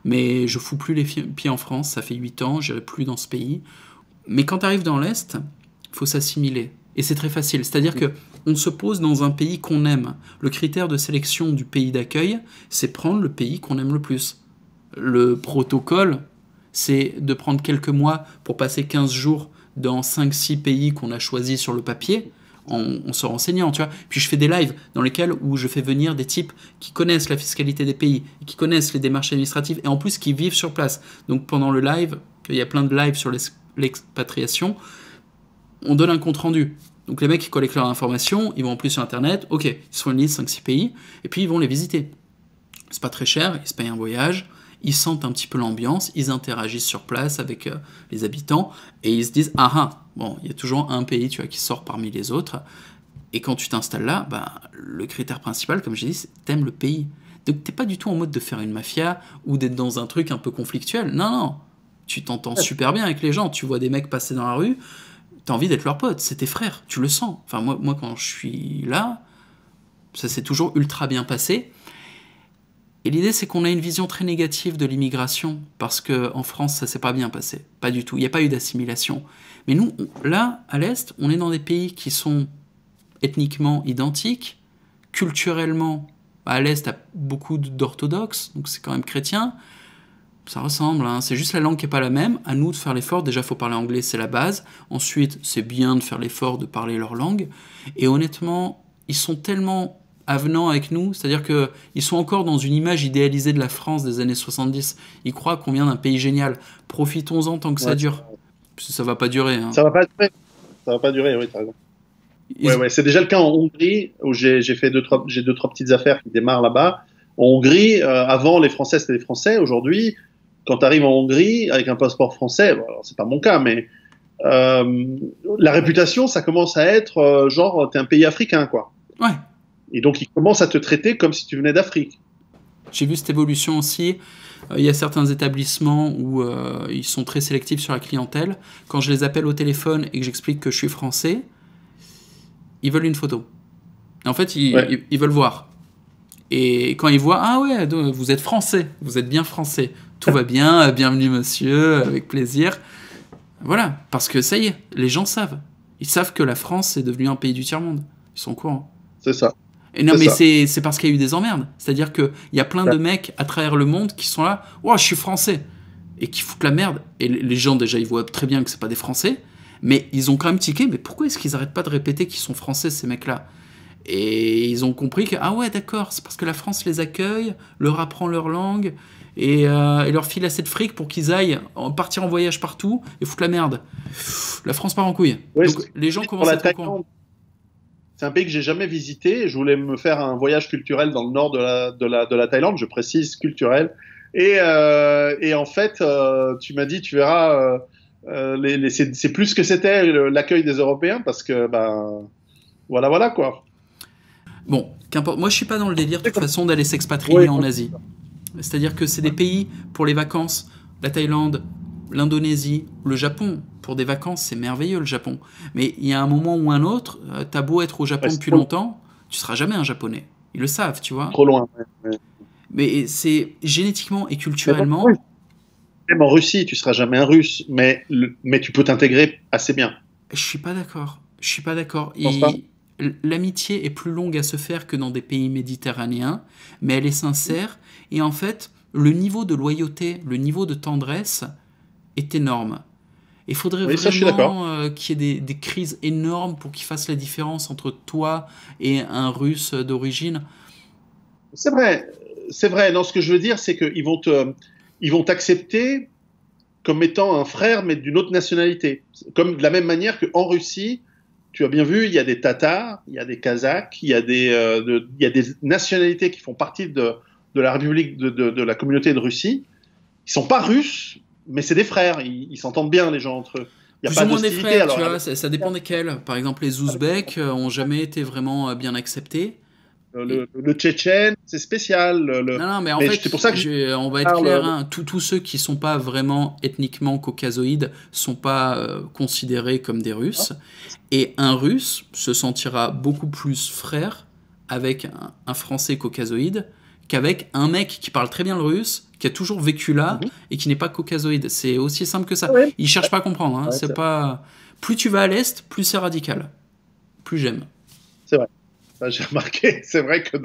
Mais je fous plus les pieds en France, ça fait 8 ans, j'irai plus dans ce pays. Mais quand t'arrives dans l'Est, il faut s'assimiler. Et c'est très facile. C'est-à-dire que on se pose dans un pays qu'on aime. Le critère de sélection du pays d'accueil, c'est prendre le pays qu'on aime le plus. Le protocole, c'est de prendre quelques mois pour passer 15 jours dans 5-6 pays qu'on a choisis sur le papier, en se renseignant, tu vois. Puis je fais des lives dans lesquels où je fais venir des types qui connaissent la fiscalité des pays, qui connaissent les démarches administratives, et en plus qui vivent sur place. Donc pendant le live, il y a plein de lives sur l'expatriation, on donne un compte-rendu. Donc les mecs qui collectent leurs informations, ils vont en plus sur Internet, ok, ils se font une liste 5-6 pays, et puis ils vont les visiter. C'est pas très cher, ils se payent un voyage, ils sentent un petit peu l'ambiance, ils interagissent sur place avec les habitants, et ils se disent, ah ah, bon, il y a toujours un pays, tu vois, qui sort parmi les autres, et quand tu t'installes là, bah, le critère principal, comme j'ai dit, c'est t'aimes le pays. Donc t'es pas du tout en mode de faire une mafia, ou d'être dans un truc un peu conflictuel, non, non, tu t'entends super bien avec les gens, tu vois des mecs passer dans la rue, t'as envie d'être leur pote, c'est tes frères, tu le sens. Enfin, moi quand je suis là, ça s'est toujours ultra bien passé. Et l'idée, c'est qu'on a une vision très négative de l'immigration, parce qu'en France, ça s'est pas bien passé. Pas du tout. Il n'y a pas eu d'assimilation. Mais nous, là, à l'Est, on est dans des pays qui sont ethniquement identiques, culturellement, à l'Est, il y a beaucoup d'orthodoxes, donc c'est quand même chrétien. Ça ressemble, hein. C'est juste la langue qui n'est pas la même. À nous de faire l'effort. Déjà, il faut parler anglais, c'est la base. Ensuite, c'est bien de faire l'effort de parler leur langue. Et honnêtement, ils sont tellement avenants avec nous, c'est-à-dire qu'ils sont encore dans une image idéalisée de la France des années 70. Ils croient qu'on vient d'un pays génial. Profitons-en tant que ça dure. Ça va pas durer. Hein. Ça va pas durer, oui, t'as raison. Ouais, c'est déjà le cas en Hongrie, où j'ai 2-3 petites affaires qui démarrent là-bas. En Hongrie, avant, les Français, c'était des Français. Aujourd'hui, quand tu arrives en Hongrie avec un passeport français, bon, alors c'est pas mon cas, mais la réputation, ça commence à être genre, t'es un pays africain, quoi. Ouais. Et donc, ils commencent à te traiter comme si tu venais d'Afrique. J'ai vu cette évolution aussi. Il y a certains établissements où ils sont très sélectifs sur la clientèle. Quand je les appelle au téléphone et que j'explique que je suis français, ils veulent une photo. En fait, Ouais. ils veulent voir. Et quand ils voient, ah ouais, donc, vous êtes français, vous êtes bien français, tout va bien, bienvenue monsieur, avec plaisir. Voilà, parce que ça y est, les gens savent. Ils savent que la France est devenue un pays du tiers-monde. Ils sont au courant. C'est ça. Et non, C'est mais ça. c'est parce qu'il y a eu des emmerdes. C'est-à-dire qu'il y a plein de mecs à travers le monde qui sont là, oh, je suis français, et qui foutent la merde. Et les gens, déjà, ils voient très bien que c'est pas des Français, mais ils ont quand même tiqué, mais pourquoi est-ce qu'ils arrêtent pas de répéter qu'ils sont français, ces mecs-là? Et ils ont compris que, ah ouais, d'accord, c'est parce que la France les accueille, leur apprend leur langue, et leur file assez de fric pour qu'ils aillent partir en voyage partout et foutre la merde. La France part en couille. Oui, Donc les gens pour commencent à la être au courant. Thaïlande, c'est un pays que j'ai jamais visité. Je voulais me faire un voyage culturel dans le nord de la Thaïlande, je précise culturel. Et en fait, tu m'as dit, tu verras, c'est plus que c'était l'accueil des Européens parce que, ben, voilà quoi. Bon, qu'importe. Moi, je suis pas dans le délire de toute façon d'aller s'expatrier Oui, en Asie. C'est-à-dire que c'est des pays pour les vacances. La Thaïlande, l'Indonésie, le Japon. Pour des vacances, c'est merveilleux le Japon. Mais il y a un moment ou un autre, t'as beau être au Japon ouais, c'est depuis longtemps, tu seras jamais un Japonais. Ils le savent, tu vois. trop loin. Ouais. Mais c'est génétiquement et Mais culturellement, même en Russie, tu seras jamais un Russe, mais tu peux t'intégrer assez bien. je suis pas d'accord. Je suis pas d'accord. Je pense pas. L'amitié est plus longue à se faire que dans des pays méditerranéens, mais elle est sincère. Et en fait, le niveau de loyauté, le niveau de tendresse est énorme. Il faudrait Oui, ça, je suis d'accord. vraiment qu'il y ait des crises énormes pour qu'ils fassent la différence entre toi et un Russe d'origine. C'est vrai, c'est vrai. Non, ce que je veux dire, c'est ils vont t'accepter comme étant un frère, mais d'une autre nationalité. Comme de la même manière qu'en Russie, tu as bien vu, il y a des Tatars, il y a des Kazakhs, il y a des nationalités qui font partie de la République, de la communauté de Russie. Ils sont pas russes, mais c'est des frères. Ils s'entendent bien, les gens entre eux. Il n'y a Plus ou pas moins des d'hostilité. frères, Alors, tu vois, ça dépend desquels. Par exemple, les Ouzbeks ont jamais été vraiment bien acceptés. Et, le Tchétchène, c'est spécial. non, non, mais en Mais fait, c'est pour ça que je on va être clair, parle. hein, tous ceux qui sont pas vraiment ethniquement caucasoïdes sont pas considérés comme des Russes. Et un Russe se sentira beaucoup plus frère avec un Français caucasoïde qu'avec un mec qui parle très bien le russe, qui a toujours vécu là Mhm. et qui n'est pas caucasoïde. C'est aussi simple que ça. Ouais, Ils cherchent pas à comprendre. Hein, ouais, c'est pas. Plus tu vas à l'est, plus c'est radical. Plus j'aime. c'est vrai. Ça, j'ai remarqué. C'est vrai que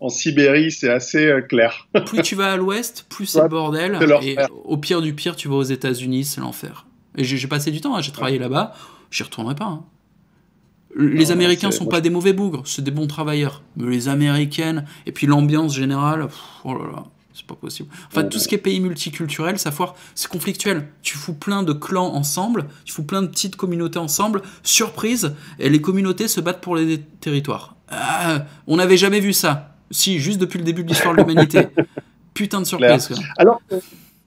en Sibérie, c'est assez clair. Plus tu vas à l'ouest, plus c'est Ouais, le bordel. c'est leur Et frère. au pire du pire, tu vas aux États-Unis, c'est l'enfer. Et j'ai passé du temps, hein, j'ai travaillé là-bas, j'y retournerai pas. Hein. Les Non, non, Américains sont moi, pas des mauvais bougres, c'est des bons travailleurs. Mais les Américaines, et puis l'ambiance générale, oh là là, c'est pas possible. Enfin, tout ce qui est pays multiculturel, ça foire, c'est conflictuel. Tu fous plein de clans ensemble, tu fous plein de petites communautés ensemble, surprise, et les communautés se battent pour les territoires. Ah, on n'avait jamais vu ça. Si, juste depuis le début de l'histoire de l'humanité. Putain de clair. surprise, quoi.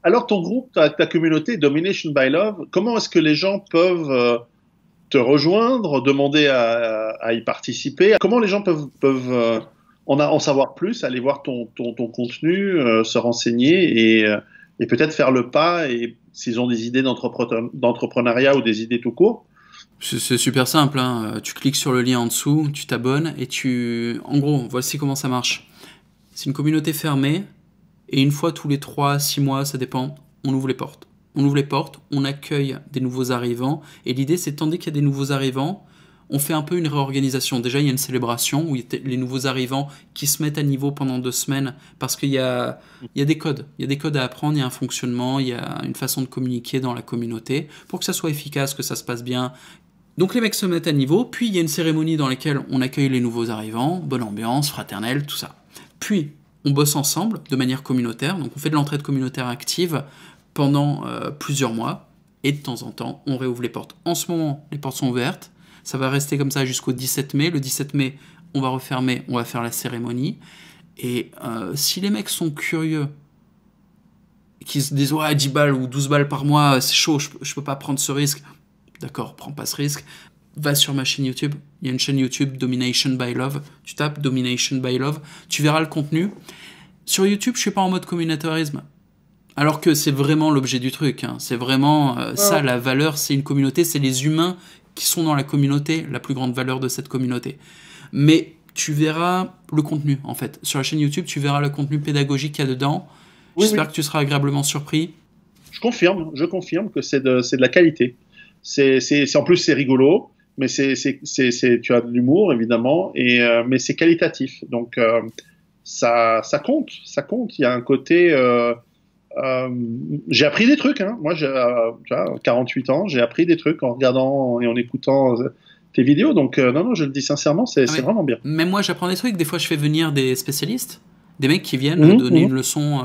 Alors, ton groupe, ta communauté, Domination by Love, comment est-ce que les gens peuvent te rejoindre, demander à y participer? Comment les gens peuvent en savoir plus, aller voir ton contenu, se renseigner et peut-être faire le pas et s'ils ont des idées d'entrepreneuriat ou des idées tout court? C'est super simple, hein. Tu cliques sur le lien en dessous, tu t'abonnes et En gros, voici comment ça marche. C'est une communauté fermée et une fois tous les 3-6 mois, ça dépend, on ouvre les portes. On ouvre les portes, on accueille des nouveaux arrivants et l'idée c'est tandis qu'il y a des nouveaux arrivants, on fait un peu une réorganisation. Déjà, il y a une célébration où il y a les nouveaux arrivants qui se mettent à niveau pendant 2 semaines parce qu'il y a des codes. Il y a des codes à apprendre, il y a un fonctionnement, il y a une façon de communiquer dans la communauté pour que ça soit efficace, que ça se passe bien. Donc les mecs se mettent à niveau, puis il y a une cérémonie dans laquelle on accueille les nouveaux arrivants, bonne ambiance, fraternelle, tout ça. Puis on bosse ensemble de manière communautaire, donc on fait de l'entraide communautaire active pendant plusieurs mois, et de temps en temps on réouvre les portes. En ce moment, les portes sont ouvertes, ça va rester comme ça jusqu'au 17 mai. Le 17 mai, on va refermer, on va faire la cérémonie, et si les mecs sont curieux, qui se disent ouais 10 balles ou 12 balles par mois, c'est chaud, je peux pas prendre ce risque. D'accord, prends pas ce risque. Va sur ma chaîne YouTube. Il y a une chaîne YouTube, Domination by Love. Tu tapes Domination by Love. Tu verras le contenu. Sur YouTube, je suis pas en mode communautarisme. Alors que c'est vraiment l'objet du truc. Hein. C'est vraiment ça, la valeur, c'est une communauté. C'est les humains qui sont dans la communauté, la plus grande valeur de cette communauté. Mais tu verras le contenu, en fait. Sur la chaîne YouTube, tu verras le contenu pédagogique qu'il y a dedans. J'espère que tu seras agréablement surpris. Je confirme que c'est de la qualité. En plus, c'est rigolo, mais tu as de l'humour, évidemment, mais c'est qualitatif. Donc, ça compte. Il y a un côté... j'ai appris des trucs. Hein. Moi, j'ai 48 ans, j'ai appris des trucs en regardant et en écoutant tes vidéos. Donc, non, je le dis sincèrement, c'est vraiment bien. Même moi, j'apprends des trucs. Des fois, je fais venir des spécialistes, des mecs qui viennent donner une leçon...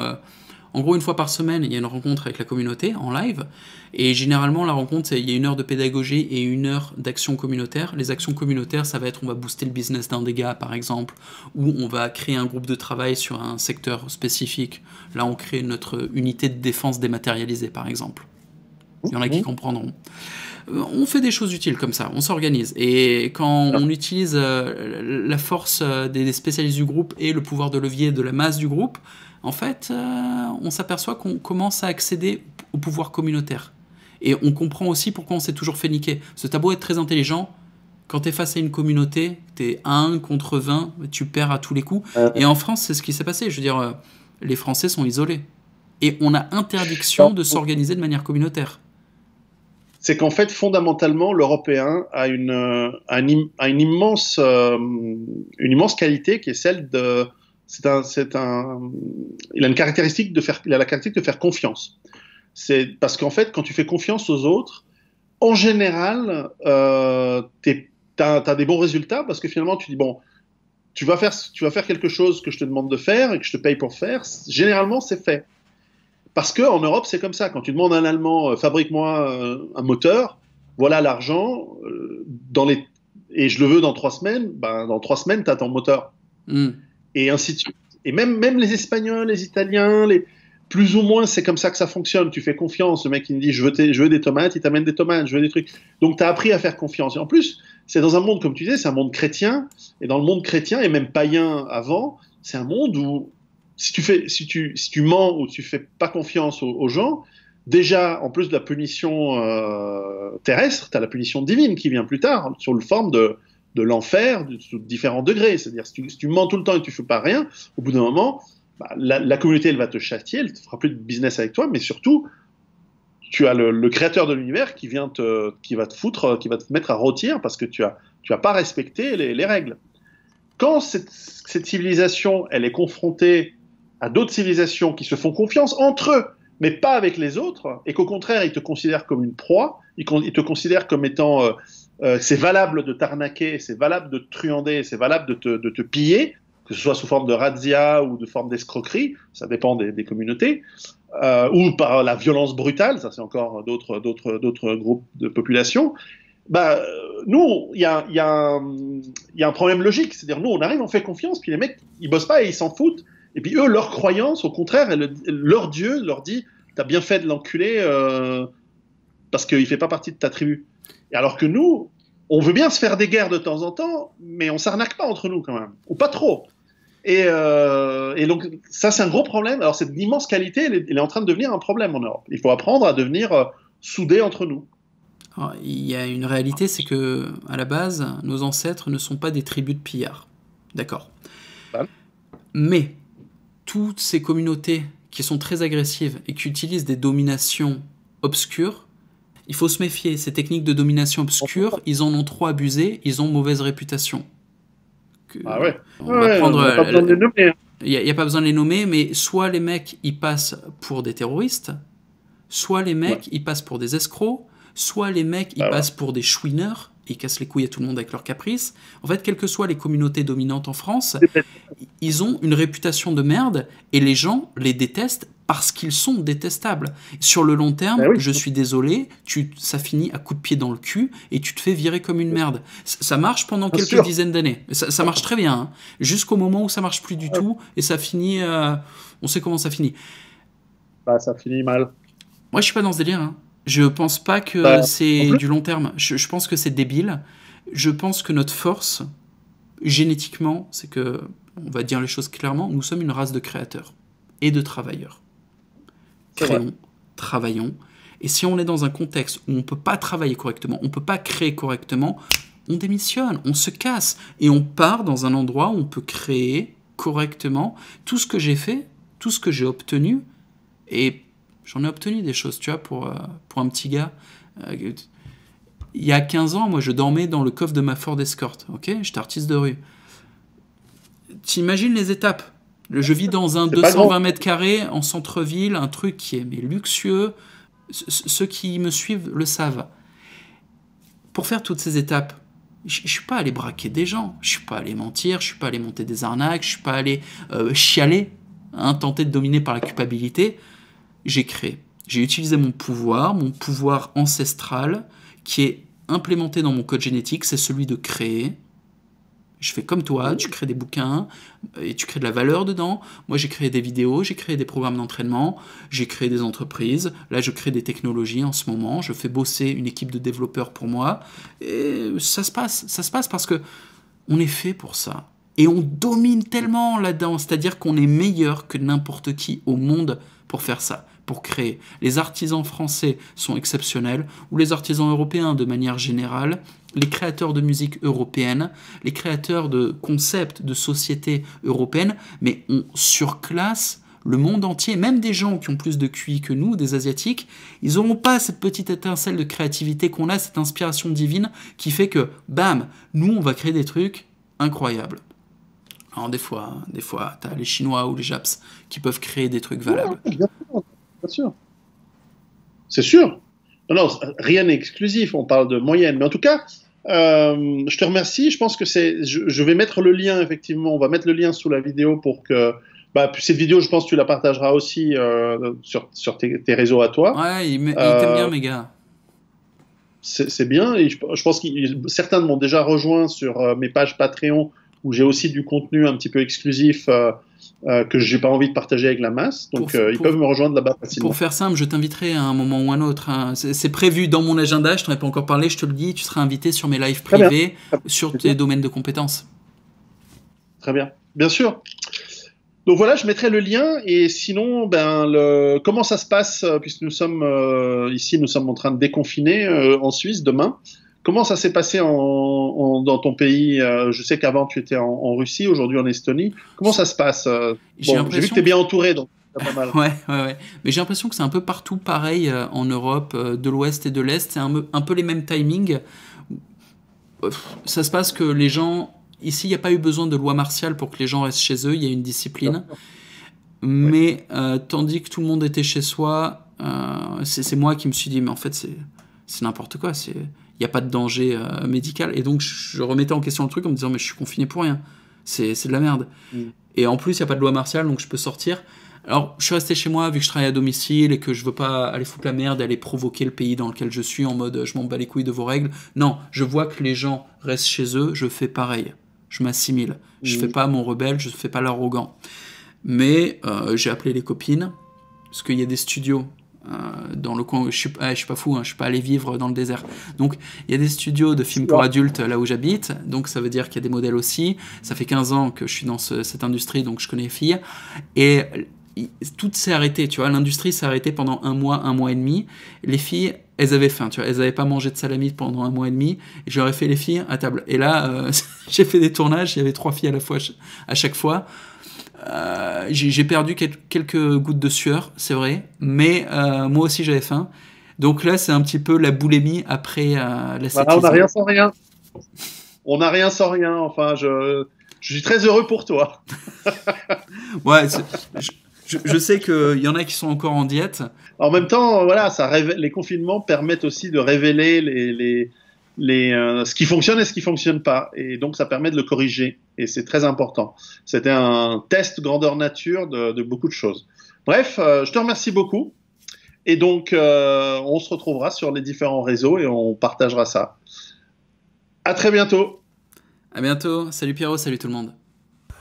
En gros, une fois par semaine, il y a une rencontre avec la communauté en live. Et généralement, la rencontre, il y a 1 heure de pédagogie et 1 heure d'action communautaire. Les actions communautaires, ça va être on va booster le business d'un des gars, par exemple, ou on va créer un groupe de travail sur un secteur spécifique. Là, on crée notre unité de défense dématérialisée, par exemple. Il y en a qui comprendront. On fait des choses utiles comme ça, on s'organise. Et quand on utilise la force des spécialistes du groupe et le pouvoir de levier de la masse du groupe, en fait, on s'aperçoit qu'on commence à accéder au pouvoir communautaire. Et on comprend aussi pourquoi on s'est toujours fait niquer. Ce tableau est très intelligent. Quand tu es face à une communauté, tu es 1 contre 20, tu perds à tous les coups. Et en France, c'est ce qui s'est passé. Je veux dire, les Français sont isolés. Et on a interdiction de s'organiser de manière communautaire. C'est qu'en fait, fondamentalement, l'Européen a une immense qualité qui est celle de... Il a la caractéristique de faire confiance. C'est parce qu'en fait, quand tu fais confiance aux autres, en général, t'as des bons résultats parce que finalement, tu dis bon, tu vas faire quelque chose que je te demande de faire et que je te paye pour faire. Généralement, c'est fait. Parce que en Europe, c'est comme ça. Quand tu demandes à un Allemand, fabrique-moi un moteur, voilà l'argent, et je le veux dans 3 semaines. Ben, dans 3 semaines, t'as ton moteur. Et ainsi de suite. Et même les Espagnols, les Italiens, plus ou moins, c'est comme ça que ça fonctionne. Tu fais confiance. Le mec, il me dit, je veux des tomates, il t'amène des tomates, je veux des trucs. Donc, tu as appris à faire confiance. Et en plus, c'est dans un monde, comme tu disais, c'est un monde chrétien. Et dans le monde chrétien, et même païen avant, c'est un monde où, si tu mens ou tu fais pas confiance aux gens, déjà, en plus de la punition terrestre, tu as la punition divine qui vient plus tard, sous la forme de l'enfer, sous différents degrés. C'est-à-dire, si tu mens tout le temps et que tu fais pas rien, au bout d'un moment, la communauté, elle va te châtier, elle ne fera plus de business avec toi, mais surtout, tu as le créateur de l'univers qui va te mettre à rôtir parce que tu as pas respecté les règles. Quand cette civilisation, elle est confrontée à d'autres civilisations qui se font confiance entre eux, mais pas avec les autres, et qu'au contraire, ils te considèrent comme une proie, ils te considèrent comme étant... c'est valable de t'arnaquer, c'est valable de te truander, c'est valable de te piller, que ce soit sous forme de razzia ou de forme d'escroquerie, ça dépend des communautés, ou par la violence brutale, ça c'est encore d'autres groupes de population. Nous, il y a un problème logique, c'est-à-dire nous, on arrive, on fait confiance, puis les mecs, ils bossent pas et ils s'en foutent, et puis eux, leur croyance, au contraire, leur Dieu leur dit, t'as bien fait de l'enculer parce qu'il fait pas partie de ta tribu. Et alors que nous, on veut bien se faire des guerres de temps en temps, mais on s'arnaque pas entre nous quand même, ou pas trop. Et donc ça, c'est un gros problème. Alors cette immense qualité, elle est en train de devenir un problème en Europe. Il faut apprendre à devenir soudés entre nous. Alors, il y a une réalité, c'est que à la base, nos ancêtres ne sont pas des tribus de pillards. D'accord. Mais toutes ces communautés qui sont très agressives et qui utilisent des dominations obscures, il faut se méfier. Ces techniques de domination obscure, ils en ont trop abusé, ils ont mauvaise réputation. Ah ouais. On va prendre. On n'a pas besoin de les nommer. Il n'y a pas besoin de les nommer, mais soit les mecs, ils passent pour des terroristes, soit les mecs, ils passent pour des escrocs, soit les mecs, ils passent pour des chouineurs, ils cassent les couilles à tout le monde avec leurs caprices. En fait, quelles que soient les communautés dominantes en France, ils ont une réputation de merde et les gens les détestent parce qu'ils sont détestables. Sur le long terme, je suis désolé, ça finit à coups de pied dans le cul et tu te fais virer comme une merde. Ça marche pendant quelques dizaines d'années. Ça marche très bien, hein, jusqu'au moment où ça marche plus du tout et ça finit... on sait comment ça finit. Ça finit mal. Moi, je suis pas dans ce délire. Hein. Je pense pas que c'est du long terme. Je pense que c'est débile. Je pense que notre force, génétiquement, c'est que, on va dire les choses clairement, nous sommes une race de créateurs et de travailleurs. Créons, travaillons. Et si on est dans un contexte où on ne peut pas travailler correctement, on ne peut pas créer correctement, on démissionne, on se casse et on part dans un endroit où on peut créer correctement tout ce que j'ai fait, tout ce que j'ai obtenu. Et j'en ai obtenu des choses, tu vois, pour un petit gars. Il y a 15 ans, moi, je dormais dans le coffre de ma Ford Escort, ok? J'étais artiste de rue. T'imagines les étapes? Je vis dans un 220 mètres carrés en centre-ville, un truc qui est mais luxueux. Ceux qui me suivent le savent. Pour faire toutes ces étapes, je ne suis pas allé braquer des gens, je ne suis pas allé mentir, je ne suis pas allé monter des arnaques, je ne suis pas allé chialer, tenter de dominer par la culpabilité. J'ai créé. J'ai utilisé mon pouvoir ancestral, qui est implémenté dans mon code génétique, c'est celui de créer. Je fais comme toi, tu crées des bouquins et tu crées de la valeur dedans. Moi, j'ai créé des vidéos, j'ai créé des programmes d'entraînement, j'ai créé des entreprises. Là, je crée des technologies en ce moment. Je fais bosser une équipe de développeurs pour moi. Et ça se passe parce que on est fait pour ça. Et on domine tellement là-dedans. C'est-à-dire qu'on est meilleur que n'importe qui au monde pour faire ça, pour créer. Les artisans français sont exceptionnels, ou les artisans européens de manière générale, les créateurs de musique européenne, les créateurs de concepts de société européenne, mais on surclasse le monde entier. Même des gens qui ont plus de QI que nous, des Asiatiques, ils n'auront pas cette petite étincelle de créativité qu'on a, cette inspiration divine qui fait que, bam, nous, on va créer des trucs incroyables. Alors des fois, tu as les Chinois ou les Japs qui peuvent créer des trucs valables. Ouais, bien sûr. C'est sûr. Non, rien n'est exclusif, on parle de moyenne. Mais en tout cas, je te remercie. Je pense que je vais mettre le lien, effectivement. On va mettre le lien sous la vidéo pour que... cette vidéo, je pense que tu la partageras aussi sur tes réseaux à toi. Ouais, il t'aime bien, mes gars. C'est bien. Et je pense que certains m'ont déjà rejoint sur mes pages Patreon, où j'ai aussi du contenu un petit peu exclusif que j'ai pas envie de partager avec la masse. Donc, ils peuvent me rejoindre là-bas facilement. Pour faire simple, je t'inviterai à un moment ou un autre. Hein. C'est prévu dans mon agenda, je t'en ai pas encore parlé, je te le dis, tu seras invité sur mes lives privés, sur tes domaines de compétences. Très bien, bien sûr. Donc voilà, je mettrai le lien. Et sinon, comment ça se passe, puisque nous sommes en train de déconfiner en Suisse demain. Comment ça s'est passé dans ton pays? Je sais qu'avant tu étais en Russie, aujourd'hui en Estonie. Comment ça se passe? J'ai vu que tu es bien entouré, donc c'est pas mal. Ouais. Mais j'ai l'impression que c'est un peu partout pareil en Europe, de l'Ouest et de l'Est. C'est un peu les mêmes timings. Ça se passe que les gens... Ici, il n'y a pas eu besoin de loi martiale pour que les gens restent chez eux. Il y a une discipline. Mais tandis que tout le monde était chez soi, c'est moi qui me suis dit, mais en fait, c'est n'importe quoi. Il n'y a pas de danger médical. Et donc, je remettais en question le truc en me disant, mais je suis confiné pour rien. C'est de la merde. Et en plus, il n'y a pas de loi martiale, donc je peux sortir. Alors, je suis resté chez moi, vu que je travaille à domicile et que je ne veux pas aller foutre la merde et aller provoquer le pays dans lequel je suis en mode, je m'en bats les couilles de vos règles. Non, je vois que les gens restent chez eux, je fais pareil. Je m'assimile. Je ne fais pas mon rebelle, je ne fais pas l'arrogant. Mais j'ai appelé les copines, parce qu'il y a des studios dans le coin, je suis pas fou, hein, je suis pas allé vivre dans le désert. Donc il y a des studios de films pour adultes là où j'habite, donc ça veut dire qu'il y a des modèles aussi. Ça fait 15 ans que je suis dans cette industrie, donc je connais les filles. Et tout s'est arrêté, tu vois, l'industrie s'est arrêtée pendant un mois et demi. Les filles, elles avaient faim, tu vois, elles n'avaient pas mangé de salami pendant un mois et demi. Et je leur ai fait les filles à table. Et là, j'ai fait des tournages, il y avait 3 filles à la fois, à chaque fois. J'ai perdu quelques gouttes de sueur, c'est vrai, mais moi aussi j'avais faim. Donc là, c'est un petit peu la boulimie après l'ascétisme. Voilà, on n'a rien sans rien. On n'a rien sans rien. Enfin, je suis très heureux pour toi. Ouais, je sais qu'il y en a qui sont encore en diète. En même temps, voilà, les confinements permettent aussi de révéler ce qui fonctionne et ce qui fonctionne pas. Et donc, ça permet de le corriger. Et c'est très important. C'était un test grandeur nature de beaucoup de choses. Bref, je te remercie beaucoup. Et donc, on se retrouvera sur les différents réseaux et on partagera ça. À très bientôt. À bientôt. Salut Pierrot, salut tout le monde.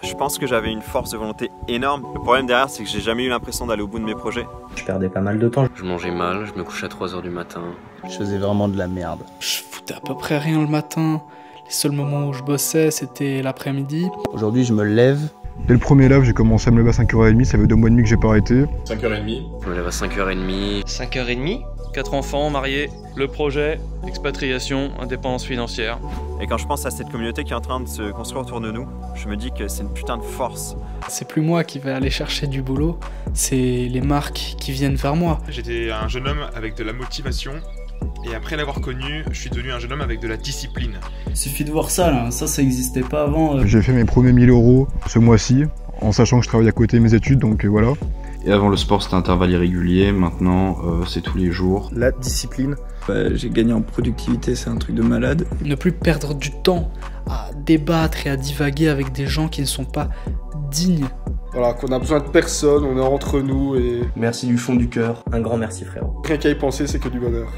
Je pense que j'avais une force de volonté énorme. Le problème derrière, c'est que j'ai jamais eu l'impression d'aller au bout de mes projets. Je perdais pas mal de temps. Je mangeais mal, je me couchais à 3h du matin. Je faisais vraiment de la merde. Je foutais à peu près rien le matin. Les seuls moments où je bossais, c'était l'après-midi. Aujourd'hui, je me lève Dès le premier lave, j'ai commencé à me lever à 5h30, ça fait 2 mois et demi que j'ai pas arrêté. 5h30. Je me lève à 5h30. 5h30. 4 enfants, mariés, le projet, expatriation, indépendance financière. Et quand je pense à cette communauté qui est en train de se construire autour de nous, je me dis que c'est une putain de force. C'est plus moi qui vais aller chercher du boulot, c'est les marques qui viennent vers moi. J'étais un jeune homme avec de la motivation. Et après l'avoir connu, je suis devenu un jeune homme avec de la discipline. Il suffit de voir ça, là. Ça existait pas avant. J'ai fait mes premiers 1000 € ce mois-ci, en sachant que je travaille à côté de mes études, donc voilà. Et avant le sport c'était intervalle irrégulier, maintenant c'est tous les jours. La discipline. J'ai gagné en productivité, c'est un truc de malade. Ne plus perdre du temps à débattre et à divaguer avec des gens qui ne sont pas dignes. Voilà, qu'on a besoin de personne, on est entre nous et... Merci du fond du cœur, un grand merci frérot. Rien qu'à y penser, c'est que du bonheur.